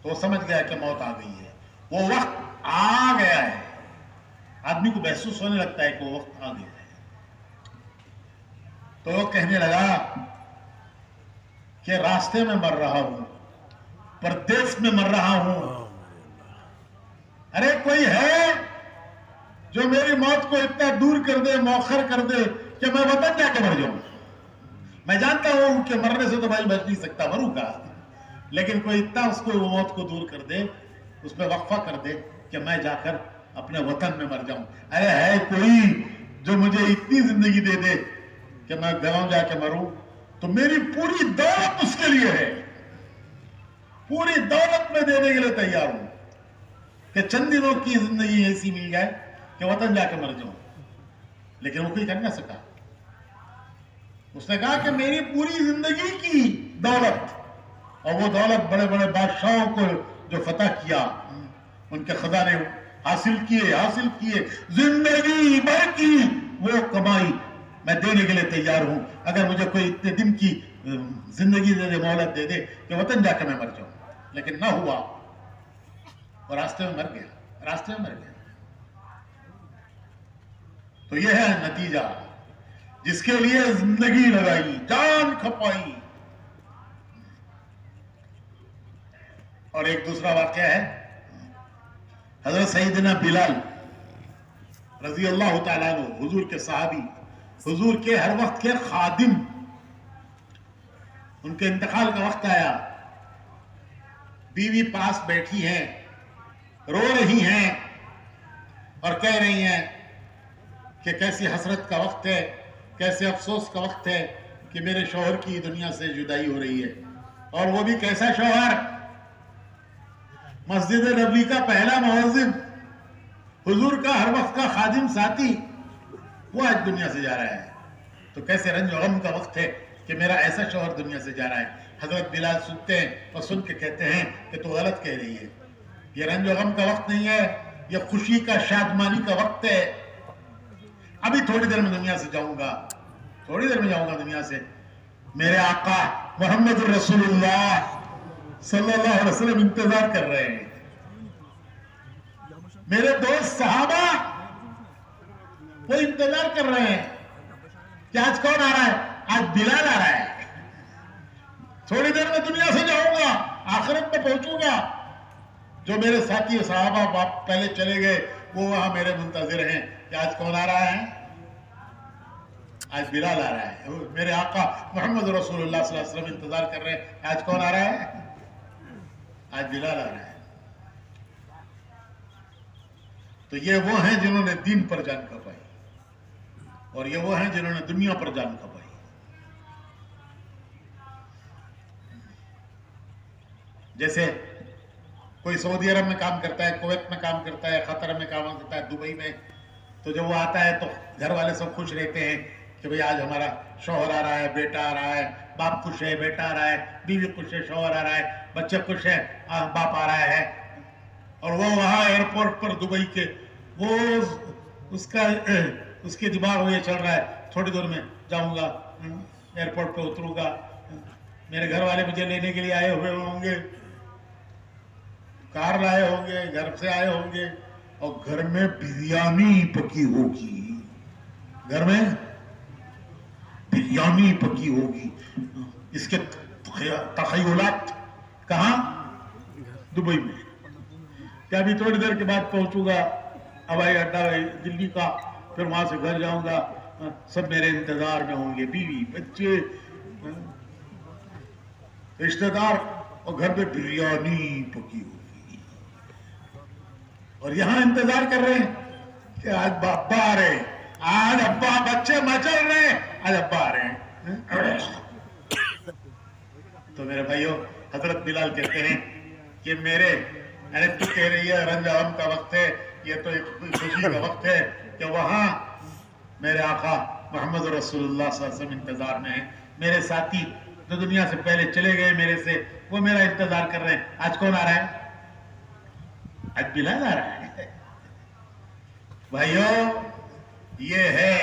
تو وہ سمجھ گیا کہ موت آ گئی ہے, وہ وقت آ گیا ہے. آدمی کو محسوس ہونے لگتا ہے کہ وہ وقت آ گیا ہے. تو وہ کہنے لگا کہ راستے میں مر رہا ہوں, پردیس میں مر رہا ہوں. ارے کوئی ہے جو میری موت کو اتنا دور کر دے, مؤخر کر دے کہ میں وطن جا کے مر جاؤں. میں جانتا ہوں کہ مرنے سے تو بھائی بچ نہیں سکتا, مروں گا, لیکن کوئی اتنا اس کو وہ موت کو دور کر دے, اس پہ وقفہ کر دے کہ میں جا کر اپنے وطن میں مر جاؤں. ارے ہے کوئی جو مجھے اتنی زندگی دے دے کہ میں گاؤں جا کے مروں, تو میری پوری دولت اس کے لیے ہے, پوری دولت میں دینے کے لیے تیار ہوں کہ چند دنوں کی زندگی ایسی مل جائے کہ وطن جا کے مر جاؤں. لیکن وہ کوئی کر نہ سکا. اس نے کہا کہ میری پوری زندگی کی دولت, اور وہ دولت بڑے بڑے بادشاہوں کو جو فتح کیا, ان کے خزانے حاصل کیے, زندگی بھر کی وہ کمائی میں دینے کے لیے تیار ہوں, اگر مجھے کوئی اتنے دن کی زندگی دے دے, مہلت دے دے کہ وطن جا کے میں مر جاؤں. لیکن نہ ہوا, وہ راستے میں مر گیا. تو یہ ہے نتیجہ, جس کے لیے زندگی لگائی, جان کھپائی. اور ایک دوسرا واقعہ ہے, حضرت سیدنا بلال رضی اللہ تعالیٰ عنہ, حضور کے صحابی, حضور کے ہر وقت کے خادم, ان کے انتقال کا وقت آیا، بیوی پاس بیٹھی ہے، رو رہی ہیں اور کہہ رہی ہیں کہ کیسی حسرت کا وقت ہے، کیسے افسوس کا وقت ہے کہ میرے شوہر کی دنیا سے جدائی ہو رہی ہے، اور وہ بھی کیسا شوہر، مسجد نبوی کا پہلا مؤذن، حضور کا ہر وقت کا خادم ساتھی، وہ آج دنیا سے جا رہا ہے۔ تو کیسے رنج و غم کا وقت ہے کہ میرا ایسا شوہر دنیا سے جا رہا ہے۔ حضرت بلال سنتے ہیں اور سن کے کہتے ہیں کہ تو غلط کہہ رہی ہے، یہ رنج و غم کا وقت نہیں ہے، یہ خوشی کا شادمانی کا وقت ہے۔ ابھی تھوڑی دیر میں دنیا سے جاؤں گا، تھوڑی دیر میں جاؤں گا دنیا سے، میرے آقا محمد رسول اللہ صلی اللہ علیہ وسلم انتظار کر رہے ہیں، میرے دوست صحابہ وہ انتظار کر رہے ہیں کہ آج کون آ رہا ہے؟ آج بلال آ رہا ہے، تھوڑی دیر میں دنیا سے جاؤں گا، آخرت میں پہنچوں گا۔ جو میرے ساتھی صحابہ پہلے چلے گئے وہ وہاں میرے منتظر ہیں کہ آج کون آ رہا ہے؟ آج بلال آ رہا ہے۔ میرے آقا محمد رسول اللہ صلی اللہ علیہ وسلم انتظار کر رہے ہیں، آج کون آ رہا ہے؟ آج بلال آ رہا ہے۔ تو یہ وہ ہیں جنہوں نے دین پر جان کھپائی، اور یہ وہ ہیں جنہوں نے دنیا پر جان کھپائی۔ جیسے کوئی سعودی عرب میں کام کرتا ہے، کویت میں کام کرتا ہے، قطر میں کام کرتا ہے، دبئی میں، تو جب وہ آتا ہے تو گھر والے سب خوش رہتے ہیں کہ بھئی آج ہمارا شوہر آ رہا ہے، بیٹا آ رہا ہے، باپ خوش ہے، بیٹا آ رہا ہے، بیوی خوش ہے، شوہر آ رہا ہے، بچے خوش ہیں، باپ آ رہا ہے۔ اور وہ وہاں ایئرپورٹ پر دبئی کے وہ اس کے دماغ میں یہ چل رہا ہے، تھوڑی دور میں جاؤں گا، ایئرپورٹ پہ اتروں گا، میرے گھر والے مجھے لینے کے لیے آئے ہوئے ہوں گے، کار لائے ہوں گے، گھر سے آئے ہوں گے، اور گھر میں بریانی پکی ہوگی، گھر میں بریانی پکی ہوگی۔ اس کے تخیلات کہاں؟ دبئی میں، کہ ابھی تھوڑی دیر کے بعد پہنچوں گا ہوائی اڈا دلی کا، پھر وہاں سے گھر جاؤں گا، سب میرے انتظار میں ہوں گے، بیوی بچے رشتہ دار، اور گھر میں بریانی پکی ہوگی۔ اور یہاں انتظار کر رہے ہیں کہ آج ابا آ رہے ہیں، آج ابا، بچے مچل رہے ہیں، آج ابا آ رہے ہیں۔ تو میرے بھائیوں، حضرت بلال کہتے ہیں کہ میرے، ارے تو کہہ رہی ہے رنج غم کا وقت ہے، یہ تو ایک خوشی کا وقت ہے کہ وہاں میرے آقا محمد رسول اللہ صلی اللہ علیہ وسلم انتظار میں ہیں، میرے ساتھی جو دنیا سے پہلے چلے گئے میرے سے، وہ میرا انتظار کر رہے ہیں۔ آج کون آ رہا ہے؟ آج بلال آ رہا ہے۔ بھائیوں، یہ ہے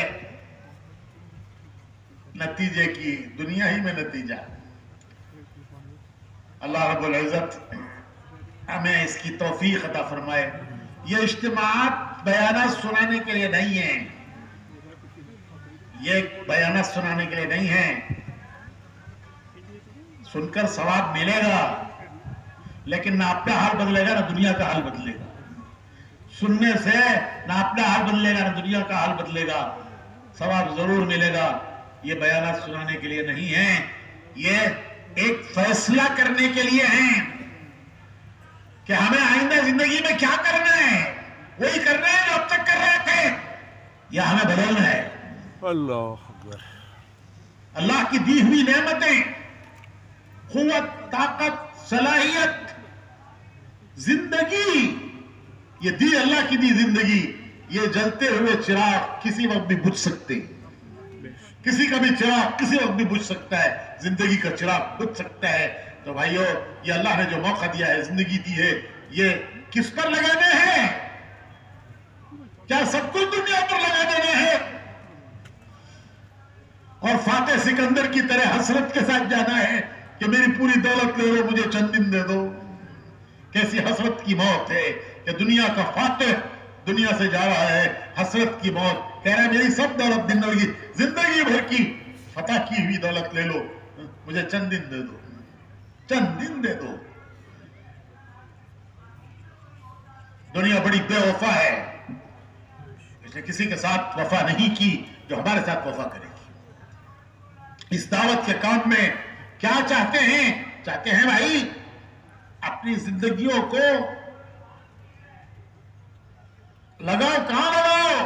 نتیجے کی، دنیا ہی میں نتیجہ۔ اللہ رب العزت ہمیں اس کی توفیق عطا فرمائے۔ یہ اجتماعات بیانات سنانے کے لیے نہیں ہیں، یہ بیانات سنانے کے لیے نہیں ہیں، سن کر ثواب ملے گا، لیکن نہ اپنا حال بدلے گا نہ دنیا کا حال بدلے گا۔ سننے سے نہ اپنا حال بدلے گا نہ دنیا کا حال بدلے گا، ثواب ضرور ملے گا۔ یہ بیانات سنانے کے لیے نہیں ہیں، یہ ایک فیصلہ کرنے کے لیے ہیں کہ ہمیں آئندہ زندگی میں کیا کرنا ہے، وہی کرنا ہے جو اب تک کر رہے تھے، یا ہمیں بدلنا ہے۔ اللہ اکبر۔ اللہ کی دی ہوئی نعمتیں، قوت، طاقت، صلاحیت، زندگی، یہ دی اللہ کی دی زندگی، یہ جلتے ہوئے چراغ کسی وقت بھی بجھ سکتے، کسی کا بھی چراغ کسی وقت بھی بجھ سکتا ہے، زندگی کا چراغ بجھ سکتا ہے۔ تو بھائیو، یہ اللہ نے جو موقع دیا ہے، زندگی دی ہے، یہ کس پر لگانا ہے؟ کیا سب کچھ دنیا پر لگا دینا ہے اور فاتح سکندر کی طرح حسرت کے ساتھ جانا ہے کہ میری پوری دولت لے لو، مجھے چند دن دے دو؟ کیسی حسرت کی موت ہے کہ دنیا کا فاتح دنیا سے جا رہا ہے، حسرت کی موت، کہہ رہا ہے میری سب دولت زندگی بھر کی فتح کی ہوئی دولت لے لو، مجھے چند دن دے دو، چند دن دے دو۔ دنیا بڑی بے وفا ہے، اس نے کسی کے ساتھ وفا نہیں کی جو ہمارے ساتھ وفا کرے گی۔ اس دعوت کے کام میں کیا چاہتے ہیں؟ چاہتے ہیں بھائی اپنی زندگیوں کو لگاؤ. کہاں لگاؤ؟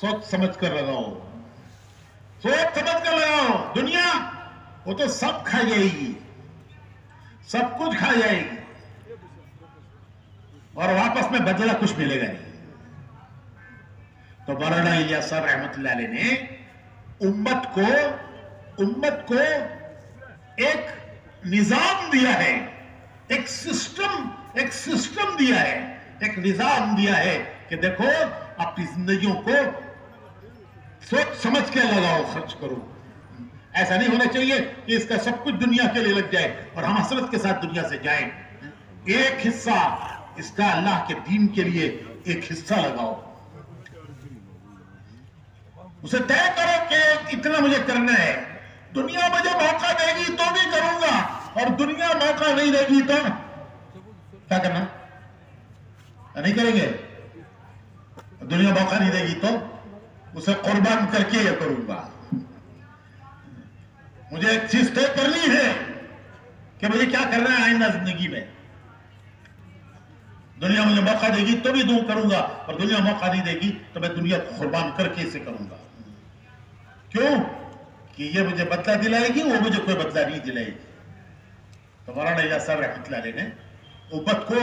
سوچ سمجھ کر لگاؤ, سوچ سمجھ کر لگاؤ. دنیا وہ تو سب کھا جائے گی, سب کچھ کھا جائے گی, اور واپس میں بدلہ کچھ ملے گا نہیں. تو مولانا الیاس صاحب رحمت اللہ علیہ نے امت کو ایک نظام دیا ہے, ایک سسٹم دیا ہے, ایک نظام دیا ہے کہ دیکھو اپنی زندگیوں کو سوچ سمجھ کے لگاؤ, خرچ کرو. ایسا نہیں ہونا چاہیے کہ اس کا سب کچھ دنیا کے لیے لگ جائے اور ہم حسرت کے ساتھ دنیا سے جائیں. ایک حصہ اس کا اللہ کے دین کے لیے ایک حصہ لگاؤ. اسے طے کرو کہ اتنا مجھے کرنا ہے. دنیا مجھے موقع دے گی تو بھی کروں گا, اور دنیا موقع نہیں دے گی تو کیا کرنا؟ نہیں کریں گے. دنیا موقع نہیں دے گی تو اسے قربان کر کے یہ کروں گا. مجھے ایک چیز طے کرنی ہے کہ مجھے کیا کرنا ہے آئندہ زندگی میں. دنیا مجھے موقع دے گی تو بھی دوں کروں گا, اور دنیا موقع نہیں دے گی تو میں دنیا کو قربان کر کے اسے کروں گا. کیوں؟ کہ یہ مجھے بدلہ دلائے گی, وہ مجھے کوئی بدلہ نہیں دلائے گی. تو مولانا الیاس صاحب رحمۃ اللہ علیہ نے امت کو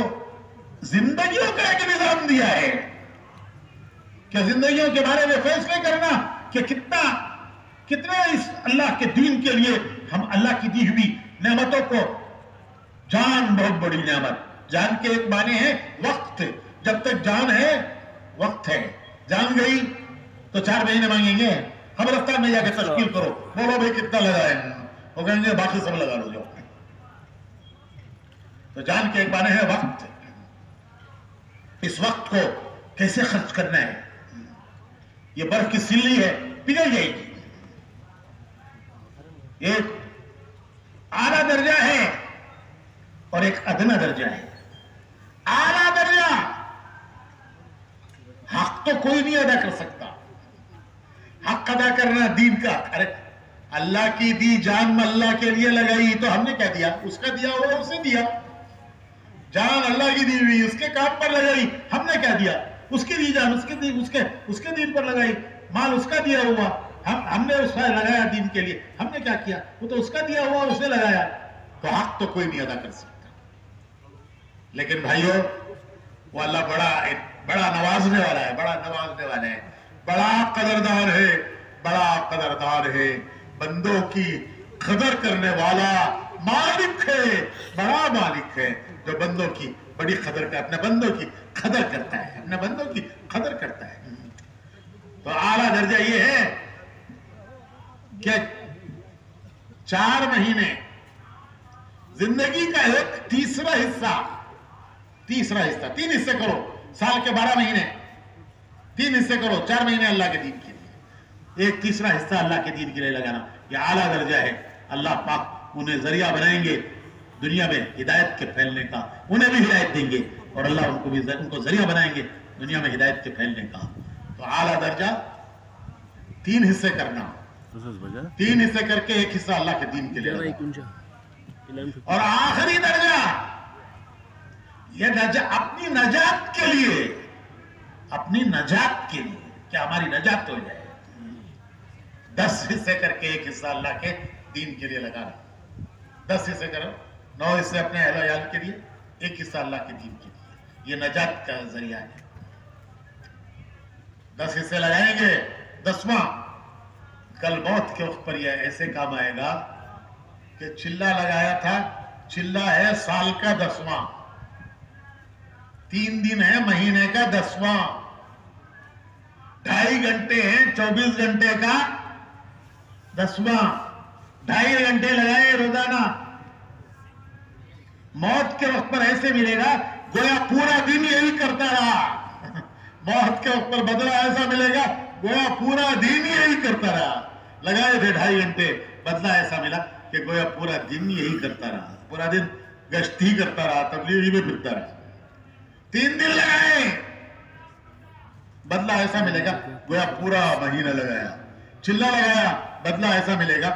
زندگیوں کا ایک نظام دیا ہے کہ زندگیوں کے بارے میں فیصلے کرنا کہ کتنا اس اللہ کے دین کے لیے ہم اللہ کی دی ہوئی نعمتوں کو. جان بہت بڑی نعمت. جان کے ایک معنی ہے وقت. جب تک جان ہے وقت ہے. جان گئی تو 4 مہینے مانگیں گے, قبرستان میں جا کے تشکیل کرو, بولو بھائی کتنا لگائے, وہ کہیں گے باقی سب لگا لو جاؤ. تو جان کے ایک معنی ہے وقت. اس وقت کو کیسے خرچ کرنا ہے؟ یہ برف کی سلی ہے, پگھل جائے گی. ایک اعلیٰ درجہ ہے اور ایک ادنا درجہ ہے. اعلیٰ درجہ حق تو کوئی نہیں ادا کر سکتا. حق ادا کرنا دین کا. ارے اللہ کی دی جان میں اللہ کے لیے لگائی تو ہم نے کیا دیا؟ اس کا دیا ہوا اسے دیا. جان اللہ کی دی ہوئی, اس کے کام پر لگائی, ہم نے کیا دیا؟ اس کی دی جان اس کے دین پر لگائی. مال اس کا دیا ہوا, ہم نے اس پر لگایا دین کے لیے. ہم نے کیا کیا؟ وہ تو اس کا دیا ہوا اسے لگایا. تو حق تو کوئی نہیں ادا کر سکتا. لیکن بھائیو وہ اللہ بڑا نوازنے والا ہے, بڑا نوازنے والا ہے, بڑا قدردار ہے, بڑا قدردار ہے. بندوں کی قدر کرنے والا مالک ہے, بڑا مالک ہے, جو بندوں کی بڑی قدر کرتا ہے, اپنے بندوں کی قدر کرتا ہے, اپنے بندوں کی قدر کرتا ہے. تو اعلیٰ درجہ یہ ہے کہ 4 مہینے زندگی کا ایک تیسرا حصہ 3 حصے کرو. سال کے 12 مہینے 3 حصے کرو. 4 مہینے اللہ کے دین کے لیے, ایک تیسرا حصہ اللہ کے دین کے لیے لگانا. یہ اعلیٰ درجہ ہے. اللہ پاک انہیں ذریعہ بنائیں گے دنیا میں ہدایت کے پھیلنے کا, انہیں بھی ہدایت دیں گے, اور اللہ ان کو ذریعہ بنائیں گے دنیا میں ہدایت کے پھیلنے کا. تو اعلیٰ درجہ 3 حصے کرنا, 3 حصے کر کے ایک حصہ اللہ کے دین کے لیے لگانا. اور آخری درجہ یہ اپنی نجات کے لیے, کہ ہماری نجات ہو جائے. 10 حصے کر کے ایک حصہ اللہ کے دین کے لیے لگانا. 10 حصے کرو, 9 حصے اپنے اہل و عیال کے لیے, ایک حصہ اللہ کے دین کے لیے. یہ نجات کا ذریعہ ہے. 10 حصے لگائیں گے, 10واں کل موت کے وقت پر یہ ایسے کام آئے گا کہ چلہ لگایا تھا, چلہ ہے سال کا 10واں, 3 دن ہے مہینے کا 10واں, 2.5 گھنٹے ہیں 24 گھنٹے کا 10واں, 2.5 گھنٹے لگائے روزانہ. موت کے وقت پر ایسے ملے گا گویا پورا دن یہی کرتا رہا. موت کے وقت پر بدلہ ایسا ملے گا گویا پورا دن یہی کرتا رہا. لگائے تھے 2.5 گھنٹے, بدلہ ایسا ملا کہ گویا پورا دن یہی کرتا رہا, پورا دن گشت ہی کرتا رہا, تبلیغ میں پھرتا رہا. 3 دن لگائے, بدلہ ایسا ملے گا گویا پورا مہینہ لگایا. چلہ لگایا, بدلہ ایسا ملے گا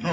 9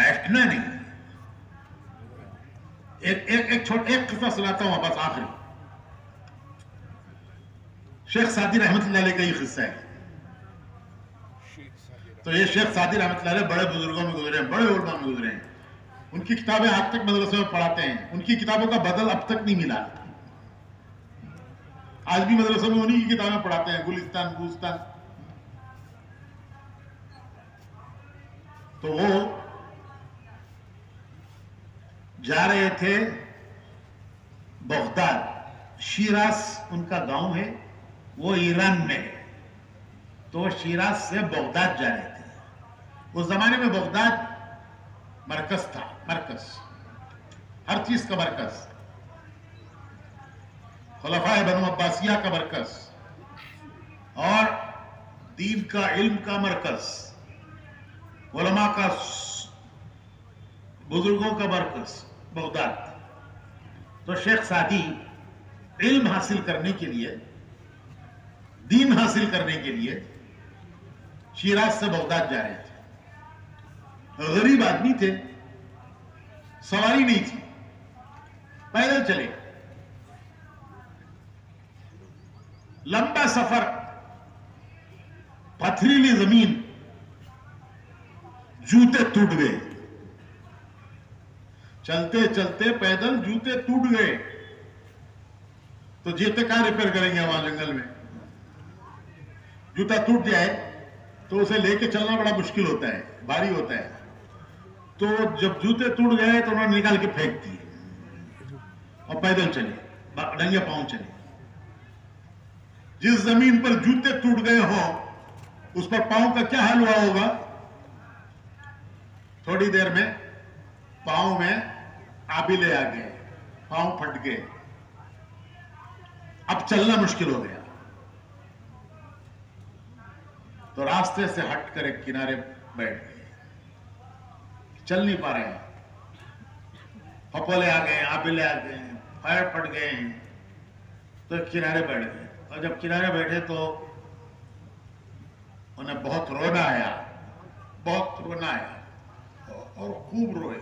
بیٹھنا نہیں. ایک قصہ سناتا ہوں بس آخری. شیخ سعدی رحمت اللہ علیہ کا یہ قصہ ہے. تو یہ شیخ سعدی رحمت اللہ علیہ بڑے بزرگوں میں گزرے ہیں, بڑے علماء میں گزرے ہیں. ان کی کتابیں آج تک مدرسے میں پڑھاتے ہیں. ان کی کتابوں کا بدل اب تک نہیں ملا. آج بھی مدرسوں میں انہی کی کتابیں پڑھاتے ہیں, گلستان گوستان. تو وہ جا رہے تھے بغداد. شیراز ان کا گاؤں ہے, وہ ایران میں ہے. تو شیراز سے بغداد جا رہے تھے. اس زمانے میں بغداد مرکز تھا, مرکز, ہر چیز کا مرکز. خلفاء بنو عباسیہ کا مرکز اور دین کا, علم کا مرکز, علماء کا, بزرگوں کا مرکز بغداد. تو شیخ سعدی علم حاصل کرنے کے لیے, دین حاصل کرنے کے لیے شیراز سے بغداد جا رہے تھے. غریب آدمی تھے, سواری نہیں تھی, پیدل چلے. لمبا سفر, پتھریلی زمین, جوتے ٹوٹ گئے. چلتے چلتے پیدل جوتے ٹوٹ گئے. تو جوتے کہاں ریپیئر کریں گے وہاں جنگل میں؟ جوتا ٹوٹ جائے تو اسے لے کے چلنا بڑا مشکل ہوتا ہے, بھاری ہوتا ہے. تو جب جوتے ٹوٹ گئے تو انہوں نے نکال کے پھینک دیے اور پیدل چلے, ننگے پاؤں چلے. جس زمین پر جوتے ٹوٹ گئے ہوں اس پر پاؤں کا کیا حال ہوا ہوگا؟ تھوڑی دیر میں پاؤں میں آبلے آ گئے, پاؤں پھٹ گئے, اب چلنا مشکل ہو گیا. تو راستے سے ہٹ کر ایک کنارے بیٹھ گئے. چل نہیں پا رہے ہیں, پھپولے آ گئے, آبلے آ گئے, پیر پھٹ گئے ہیں. تو ایک کنارے بیٹھ گئے. اور جب کنارے بیٹھے تو انہیں بہت رونا آیا, بہت رونا آیا اور خوب روئے.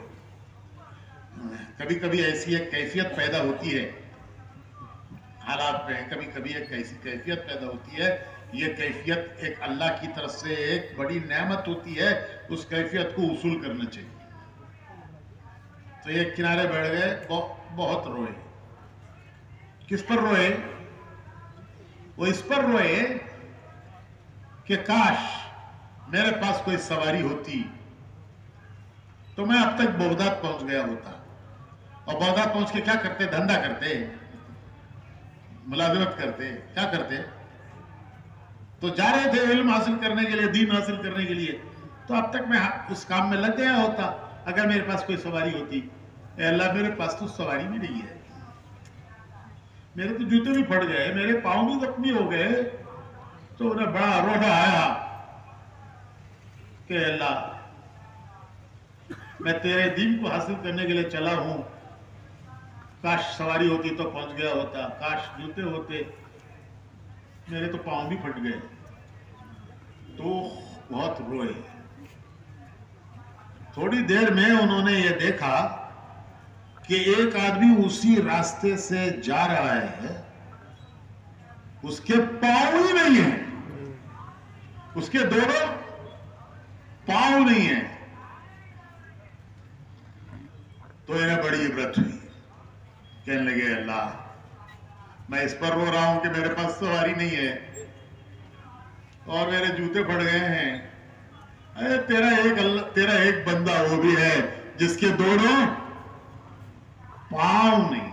کبھی کبھی ایسی ایک کیفیت پیدا ہوتی ہے حالات میں, کبھی کبھی ایک ایسی کیفیت پیدا ہوتی ہے. یہ کیفیت ایک اللہ کی طرف سے ایک بڑی نعمت ہوتی ہے, اس کیفیت کو وصول کرنا چاہیے. تو یہ کنارے بیٹھ گئے, بہت روئے. کس پر روئے؟ وہ اس پر روئے کہ کاش میرے پاس کوئی سواری ہوتی تو میں اب تک بغداد پہنچ گیا ہوتا. اور بغداد پہنچ کے کیا کرتے؟ دھندا کرتے, ملازمت کرتے, کیا کرتے؟ تو جا رہے تھے علم حاصل کرنے کے لیے, دین حاصل کرنے کے لیے. تو اب تک میں اس کام میں لگ گیا ہوتا اگر میرے پاس کوئی سواری ہوتی. اے اللہ, میرے پاس تو سواری بھی نہیں ہے, میرے تو جوتے بھی پھٹ گئے, میرے پاؤں بھی زخمی ہو گئے. تو انہیں بڑا رونا آیا کہ اللہ, میں تیرے دین کو حاصل کرنے کے لیے چلا ہوں, کاش سواری ہوتی تو پہنچ گیا ہوتا, کاش جوتے ہوتے, میرے تو پاؤں بھی پھٹ گئے. تو بہت روئے. تھوڑی دیر میں انہوں نے یہ دیکھا کہ ایک آدمی اسی راستے سے جا رہا ہے, اس کے پاؤں ہی نہیں ہیں, اس کے دونوں پاؤں نہیں ہیں. تو انہیں بڑی عبرت ہوئی. کہنے لگے اللہ, میں اس پر رو رہا ہوں کہ میرے پاس سواری نہیں ہے اور میرے جوتے پھٹ گئے ہیں. اے تیرا ایک بندہ وہ بھی ہے جس کے دونوں پاؤں نہیں,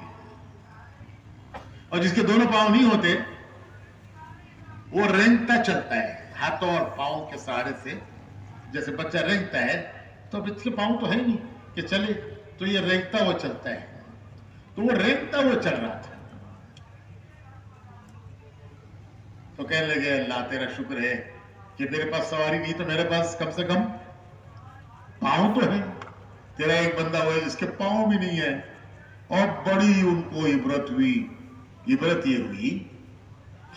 اور جس کے دونوں پاؤں نہیں ہوتے وہ رینگتا چلتا ہے ہاتھوں اور پاؤں کے سہارے سے. جیسے بچہ رینگتا ہے تو اب اس کے پاؤں تو ہے نہیں کہ چلے, تو یہ رینگتا وہ چلتا ہے. تو وہ رینگتا وہ چل رہا تھا. تو کہنے لگے اللہ تیرا شکر ہے کہ میرے پاس سواری نہیں تو میرے پاس کم سے کم پاؤں تو ہے. تیرا ایک بندہ وہ ہے جس کے پاؤں بھی نہیں ہے. اور بڑی ان کو عبرت ہوئی. عبرت یہ ہوئی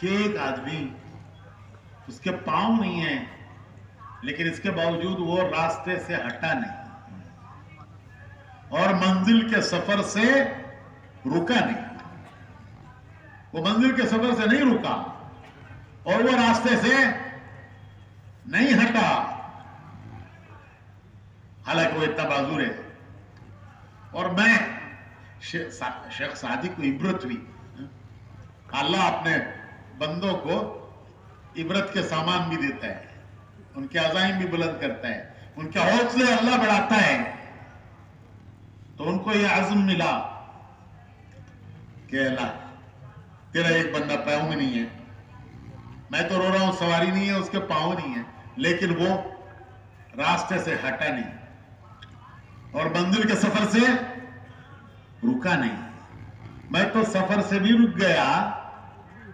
کہ ایک آدمی, اس کے پاؤں نہیں ہیں لیکن اس کے باوجود وہ راستے سے ہٹا نہیں. اور منزل کے سفر سے رکا نہیں. وہ منزل کے سفر سے نہیں رکا اور وہ راستے سے نہیں ہٹا، حالانکہ وہ اتنا معذور ہے. اور میں شیخ سعدی کو عبرت ہوئی. اللہ اپنے بندوں کو عبرت کے سامان بھی دیتا ہے، ان کے عزائم بھی بلند کرتا ہے، ان کے حوصلے اللہ بڑھاتا ہے. تو ان کو یہ عزم ملا کہ اللہ تیرا ایک بندہ پاؤں میں نہیں ہے، میں تو رو رہا ہوں، سواری نہیں ہے، اس کے پاؤں نہیں ہے، لیکن وہ راستے سے ہٹا نہیں اور منزل کے سفر سے رکا نہیں. میں تو سفر سے بھی رک گیا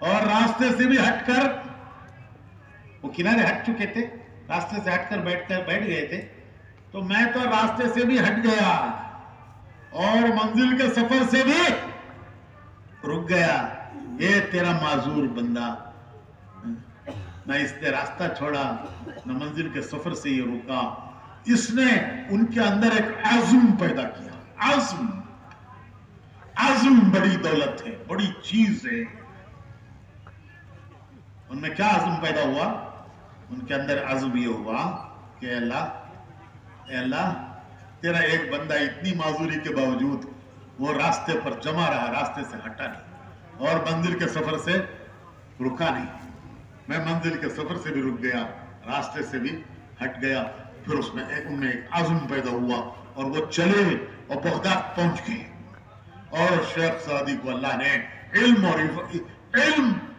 اور راستے سے بھی ہٹ کر، وہ کنارے ہٹ چکے تھے، راستے سے ہٹ کر بیٹھ گئے تھے، تو میں تو راستے سے بھی ہٹ گیا اور منزل کے سفر سے بھی رک گیا. یہ تیرا معذور بندہ، نہ اس نے راستہ چھوڑا نہ منزل کے سفر سے یہ رکا. اس نے ان کے اندر ایک عزم پیدا کیا. عزم بڑی دولت ہے، بڑی چیز ہے. ان میں کیا عزم پیدا ہوا؟ ان کے اندر عزم یہ ہوا کہ اے اللہ تیرا ایک بندہ اتنی معذوری کے باوجود وہ راستے پر جمع رہا، راستے سے ہٹا نہیں اور منزل کے سفر سے رکا نہیں. میں منزل کے سفر سے بھی رک گیا، راستے سے بھی ہٹ گیا. پھر اس میں ان میں ایک عزم پیدا ہوا اور وہ چلے اور بغداد پہنچ گئے. اور شیخ سعدی کو اللہ نے علم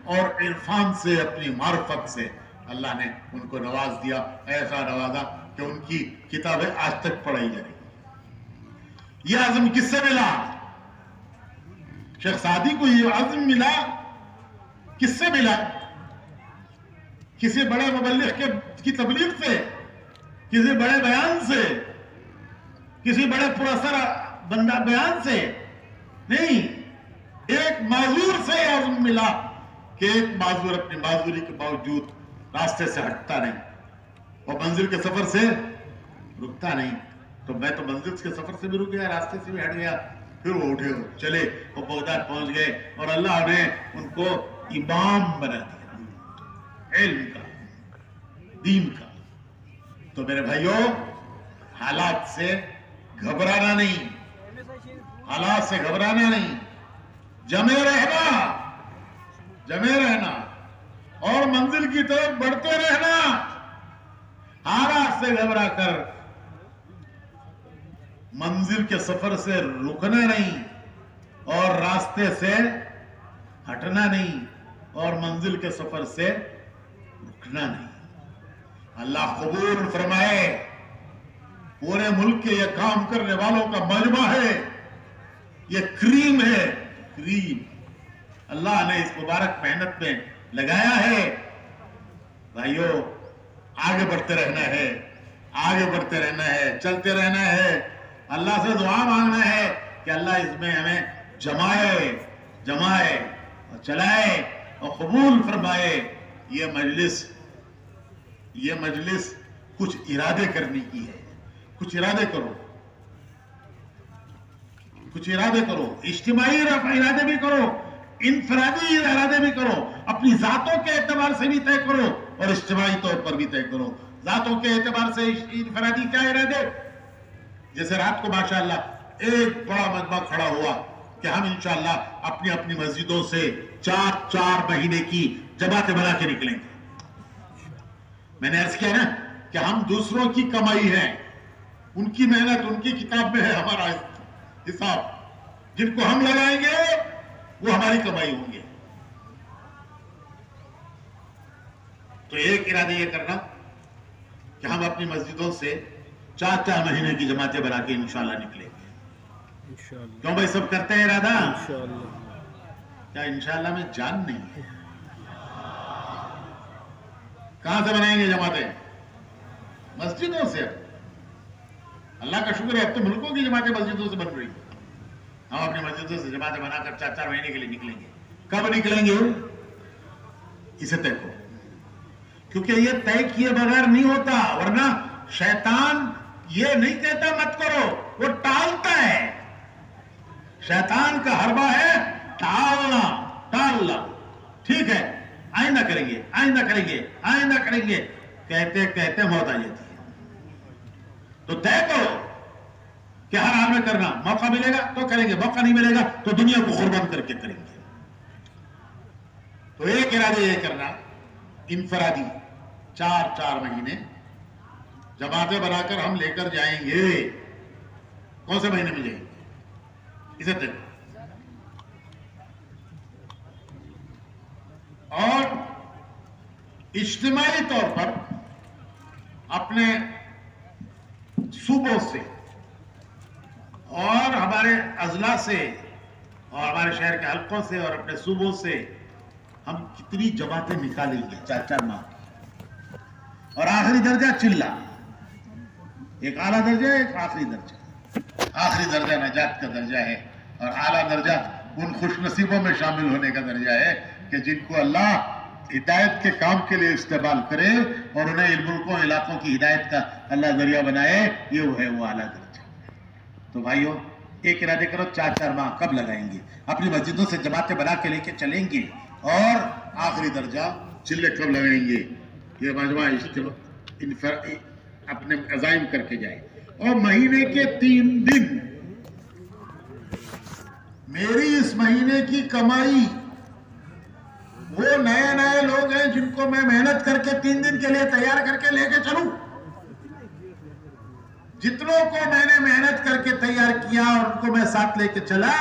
اور عرفان سے، اپنی معرفت سے اللہ نے ان کو نواز دیا. ایسا نوازا کہ ان کی کتابیں آج تک پڑھائی جا رہی. یہ عزم کس سے ملا؟ شیخ سعدی کو یہ عزم ملا، کس سے ملا؟ کسی بڑے مبلغ کی تبلیغ سے، کسی بڑے بیان سے، کسی بڑے پراثر بندہ بیان سے نہیں. ایک معذور سے یہ عزم ملا کہ ایک معذور اپنی معذوری کے باوجود راستے سے ہٹتا نہیں اور منزل کے سفر سے رکتا نہیں. تو میں تو منزل کے سفر سے بھی رک گیا، راستے سے بھی ہٹ گیا. پھر وہ اٹھے چلے وہ بغداد پہنچ گئے اور اللہ نے ان کو امام بنا دیا علم کا، دین کا. تو میرے بھائیوں، حالات سے گھبرانا نہیں، حالات سے گھبرانا نہیں، جمے رہنا اور منزل کی طرف بڑھتے رہنا. حالات سے گھبرا کر منزل کے سفر سے رکنا نہیں اور راستے سے ہٹنا نہیں اور منزل کے سفر سے رکنا نہیں. اللہ قبول فرمائے. پورے ملک کے یہ کام کرنے والوں کا مجمع ہے، یہ کریم ہے، کریم اللہ نے اس مبارک محنت میں لگایا ہے. بھائیو، آگے بڑھتے رہنا ہے، آگے بڑھتے رہنا ہے، چلتے رہنا ہے. اللہ سے دعا مانگنا ہے کہ اللہ اس میں ہمیں جمائے اور چلائے اور قبول فرمائے. یہ مجلس کچھ ارادے کرنے کی ہے. کچھ ارادے کرو، اجتماعی ارادے بھی کرو، انفرادی ارادے بھی کرو، اپنی ذاتوں کے اعتبار سے بھی طے کرو اور اجتماعی طور پر بھی طے کرو. ذاتوں کے اعتبار سے انفرادی کیا ارادے؟ جیسے رات کو ماشاءاللہ ایک بڑا مجمع کھڑا ہوا کہ ہم انشاءاللہ اپنی اپنی مسجدوں سے 4 مہینے کی جماعتیں بنا کے نکلیں گے. میں نے عرض کیا نا کہ ہم دوسروں کی کمائی ہے، ان کی محنت، ان کی کتاب میں ہے ہمارا حساب. جن کو ہم لگائیں گے وہ ہماری کمائی ہوں گے. تو ایک ارادہ یہ کرنا کہ ہم اپنی مسجدوں سے 4 مہینے کی جماعتیں بنا کے انشاءاللہ نکلیں گے. کیوں بھائی سب کرتے ہیں ارادہ؟ کیا انشاءاللہ میں جان نہیں ہے؟ کہاں سے بنائیں گے جماعتیں؟ مسجدوں سے. اللہ کا شکر ہے اب تو ملکوں کی جماعتیں مسجدوں سے بن رہی. ہم اپنی مسجدوں سے جماعتیں بنا کر 4 مہینے کے لیے نکلیں گے. کب نکلیں گے اسے طے کرو، کیونکہ یہ طے کیے بغیر نہیں ہوتا. ورنہ شیطان یہ نہیں کہتا مت کرو، وہ ٹالتا ہے. شیطان کا حربہ ہے ٹالنا، ٹالنا. ٹھیک ہے آئندہ کریں گے، آئندہ کریں گے، آئندہ کریں گے، کہتے کہتے موت آ جاتی ہے. تو طے کرو کہ ہر حال میں کرنا. موقع ملے گا تو کریں گے، موقع نہیں ملے گا تو دنیا کو قربان کر کے کریں گے. تو ایک ارادہ یہ کرنا انفرادی 4 مہینے جماعتیں بنا کر ہم لے کر جائیں گے. کون سے مہینے میں جائیں گے اسے دیکھو. اور اجتماعی طور پر اپنے صوبوں سے اور ہمارے اضلاع سے اور ہمارے شہر کے حلقوں سے اور اپنے صوبوں سے ہم کتنی جماعتیں نکالیں گے 4 ماہ کی. اور آخری درجہ چلہ، ایک اعلیٰ درجہ ہے، ایک آخری درجہ. آخری درجہ نجات کا درجہ ہے اور اعلیٰ درجہ ان خوش نصیبوں میں شامل ہونے کا درجہ ہے کہ جن کو اللہ ہدایت کے کام کے لیے استعمال کرے اور انہیں ان ملکوں علاقوں کی ہدایت کا اللہ ذریعہ بنائے. یہ ہے وہ اعلیٰ درجہ. تو بھائیو ایک ارادے کرو 4 ماہ کب لگائیں گے، اپنی مسجدوں سے جماعتیں بنا کے لے کے چلیں گے. اور آخری درجہ چلے کب لگائیں گے. یہ مجمع اپنے عزائم کر کے جائے. اور مہینے کے 3 دن میری اس مہینے کی کمائی، وہ نئے لوگ ہیں جن کو میں محنت کر کے 3 دن کے لیے تیار کر کے لے کے چلوں. جتنوں کو میں نے محنت کر کے تیار کیا اور ان کو میں ساتھ لے کے چلا،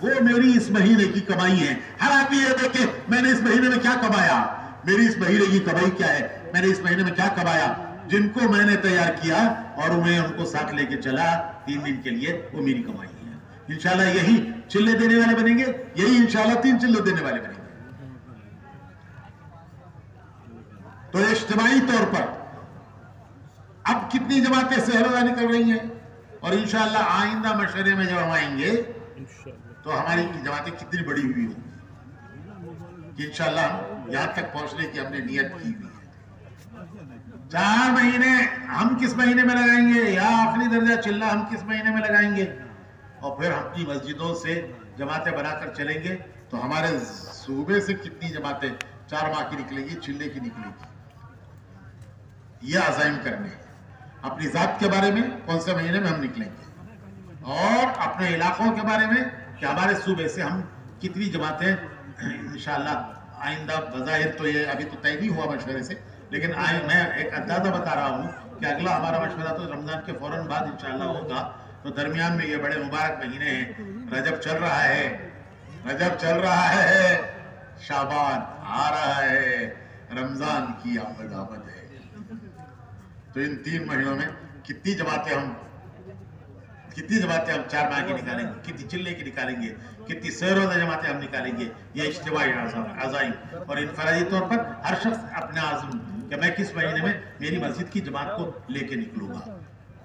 وہ میری اس مہینے کی کمائی ہے. ہر آدمی یہ دیکھے میں نے اس مہینے میں کیا کمایا، میری اس مہینے کی کمائی کیا ہے، میں نے اس مہینے میں کیا کمایا. جن کو میں نے تیار کیا اور میں ان کو ساتھ لے کے چلا 3 دن کے لیے، وہ میری کمائی ہے. انشاءاللہ یہی چلے دینے والے بنیں گے، یہی انشاءاللہ 3 چلے دینے والے بنیں گے. تو اجتماعی طور پر اب کتنی جماعتیں سہرودہ نکل رہی ہیں اور انشاءاللہ آئندہ مشورے میں جب ہم آئیں گے تو ہماری جماعتیں کتنی بڑی ہوئی ہوں کہ انشاءاللہ ہم یہاں تک پہنچنے کی ہم نے نیت کی ہوئی ہے. 4 مہینے ہم کس مہینے میں لگائیں گے، یا آخری درجہ چلہ ہم کس مہینے میں لگائیں گے، اور پھر ہم اپنی مسجدوں سے جماعتیں بنا کر چلیں گے. تو ہمارے صوبے سے کتنی جماعتیں 4 ماہ کی نکلے گی، چلے کی نکلے گی. یہ عزائم کرنے ہیں. اپنی ذات کے بارے میں کون سے مہینے میں ہم نکلیں گے، اور اپنے علاقوں کے بارے میں کہ ہمارے صوبے سے ہم کتنی جماعتیں انشاءاللہ آئندہ. بظاہر تو یہ ابھی تو طے نہیں ہوا مشورے سے، لیکن میں ایک اندازہ بتا رہا ہوں کہ اگلا ہمارا مشورہ تو رمضان کے فوراً بعد انشاءاللہ ہوگا. تو درمیان میں یہ بڑے مبارک مہینے ہیں. رجب چل رہا ہے، رجب چل رہا ہے، شعبان آ رہا ہے، رمضان کی آمد ہے. تو ان 3 مہینوں میں کتنی جماعتیں ہم 4 ماہ کی نکالیں گے، کتنی چلے کی نکالیں گے، کتنی سہرودہ جماعتیں ہم نکالیں گے. یہ اجتماعی عزائم. اور انفرادی طور پر ہر شخص اپنے عزم کہ میں کس مہینے میں میری مسجد کی جماعت کو لے کے نکلوں گا.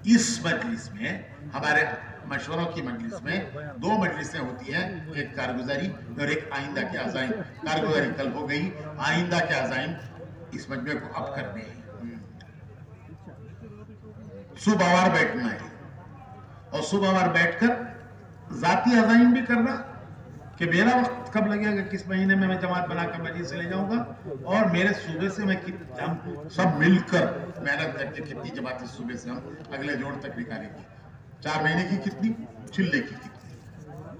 اس مجلس میں، ہمارے مشوروں کی مجلس میں 2 مجلسیں ہوتی ہیں، ایک کارگزاری اور ایک آئندہ کے عزائم. کارگزاری کل ہو گئی، آئندہ کے عزائم اس مجمع کو اب کرنے ہیں. صبح وار بیٹھنا ہے اور صبح وار بیٹھ کر ذاتی عزائم بھی کرنا کہ میرا وقت کب لگے گا، کس مہینے میں جماعت بنا کر مسجد سے لے جاؤں گا، اور میرے صوبے سے میں ہم سب مل کر محنت کر کے کتنی جماعتیں صوبے سے ہم اگلے جوڑ تک نکالیں گے. 4 مہینے کی کتنی، چلے کی کتنی،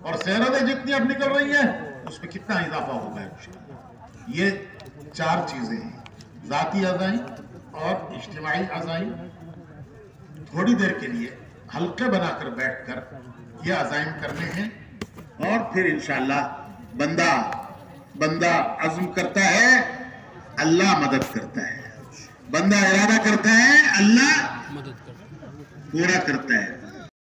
اور سہرودہ جتنی اب نکل رہی ہیں اس میں کتنا اضافہ ہوگا انشاءاللہ. یہ 4 چیزیں ہیں، ذاتی عزائم اور اجتماعی عزائم. تھوڑی دیر کے لیے حلقے بنا کر بیٹھ کر یہ عزائم کرنے ہیں، اور پھر انشاءاللہ بندہ عزم کرتا ہے، اللہ مدد کرتا ہے. بندہ ارادہ کرتا ہے، اللہ پورا کرتا ہے.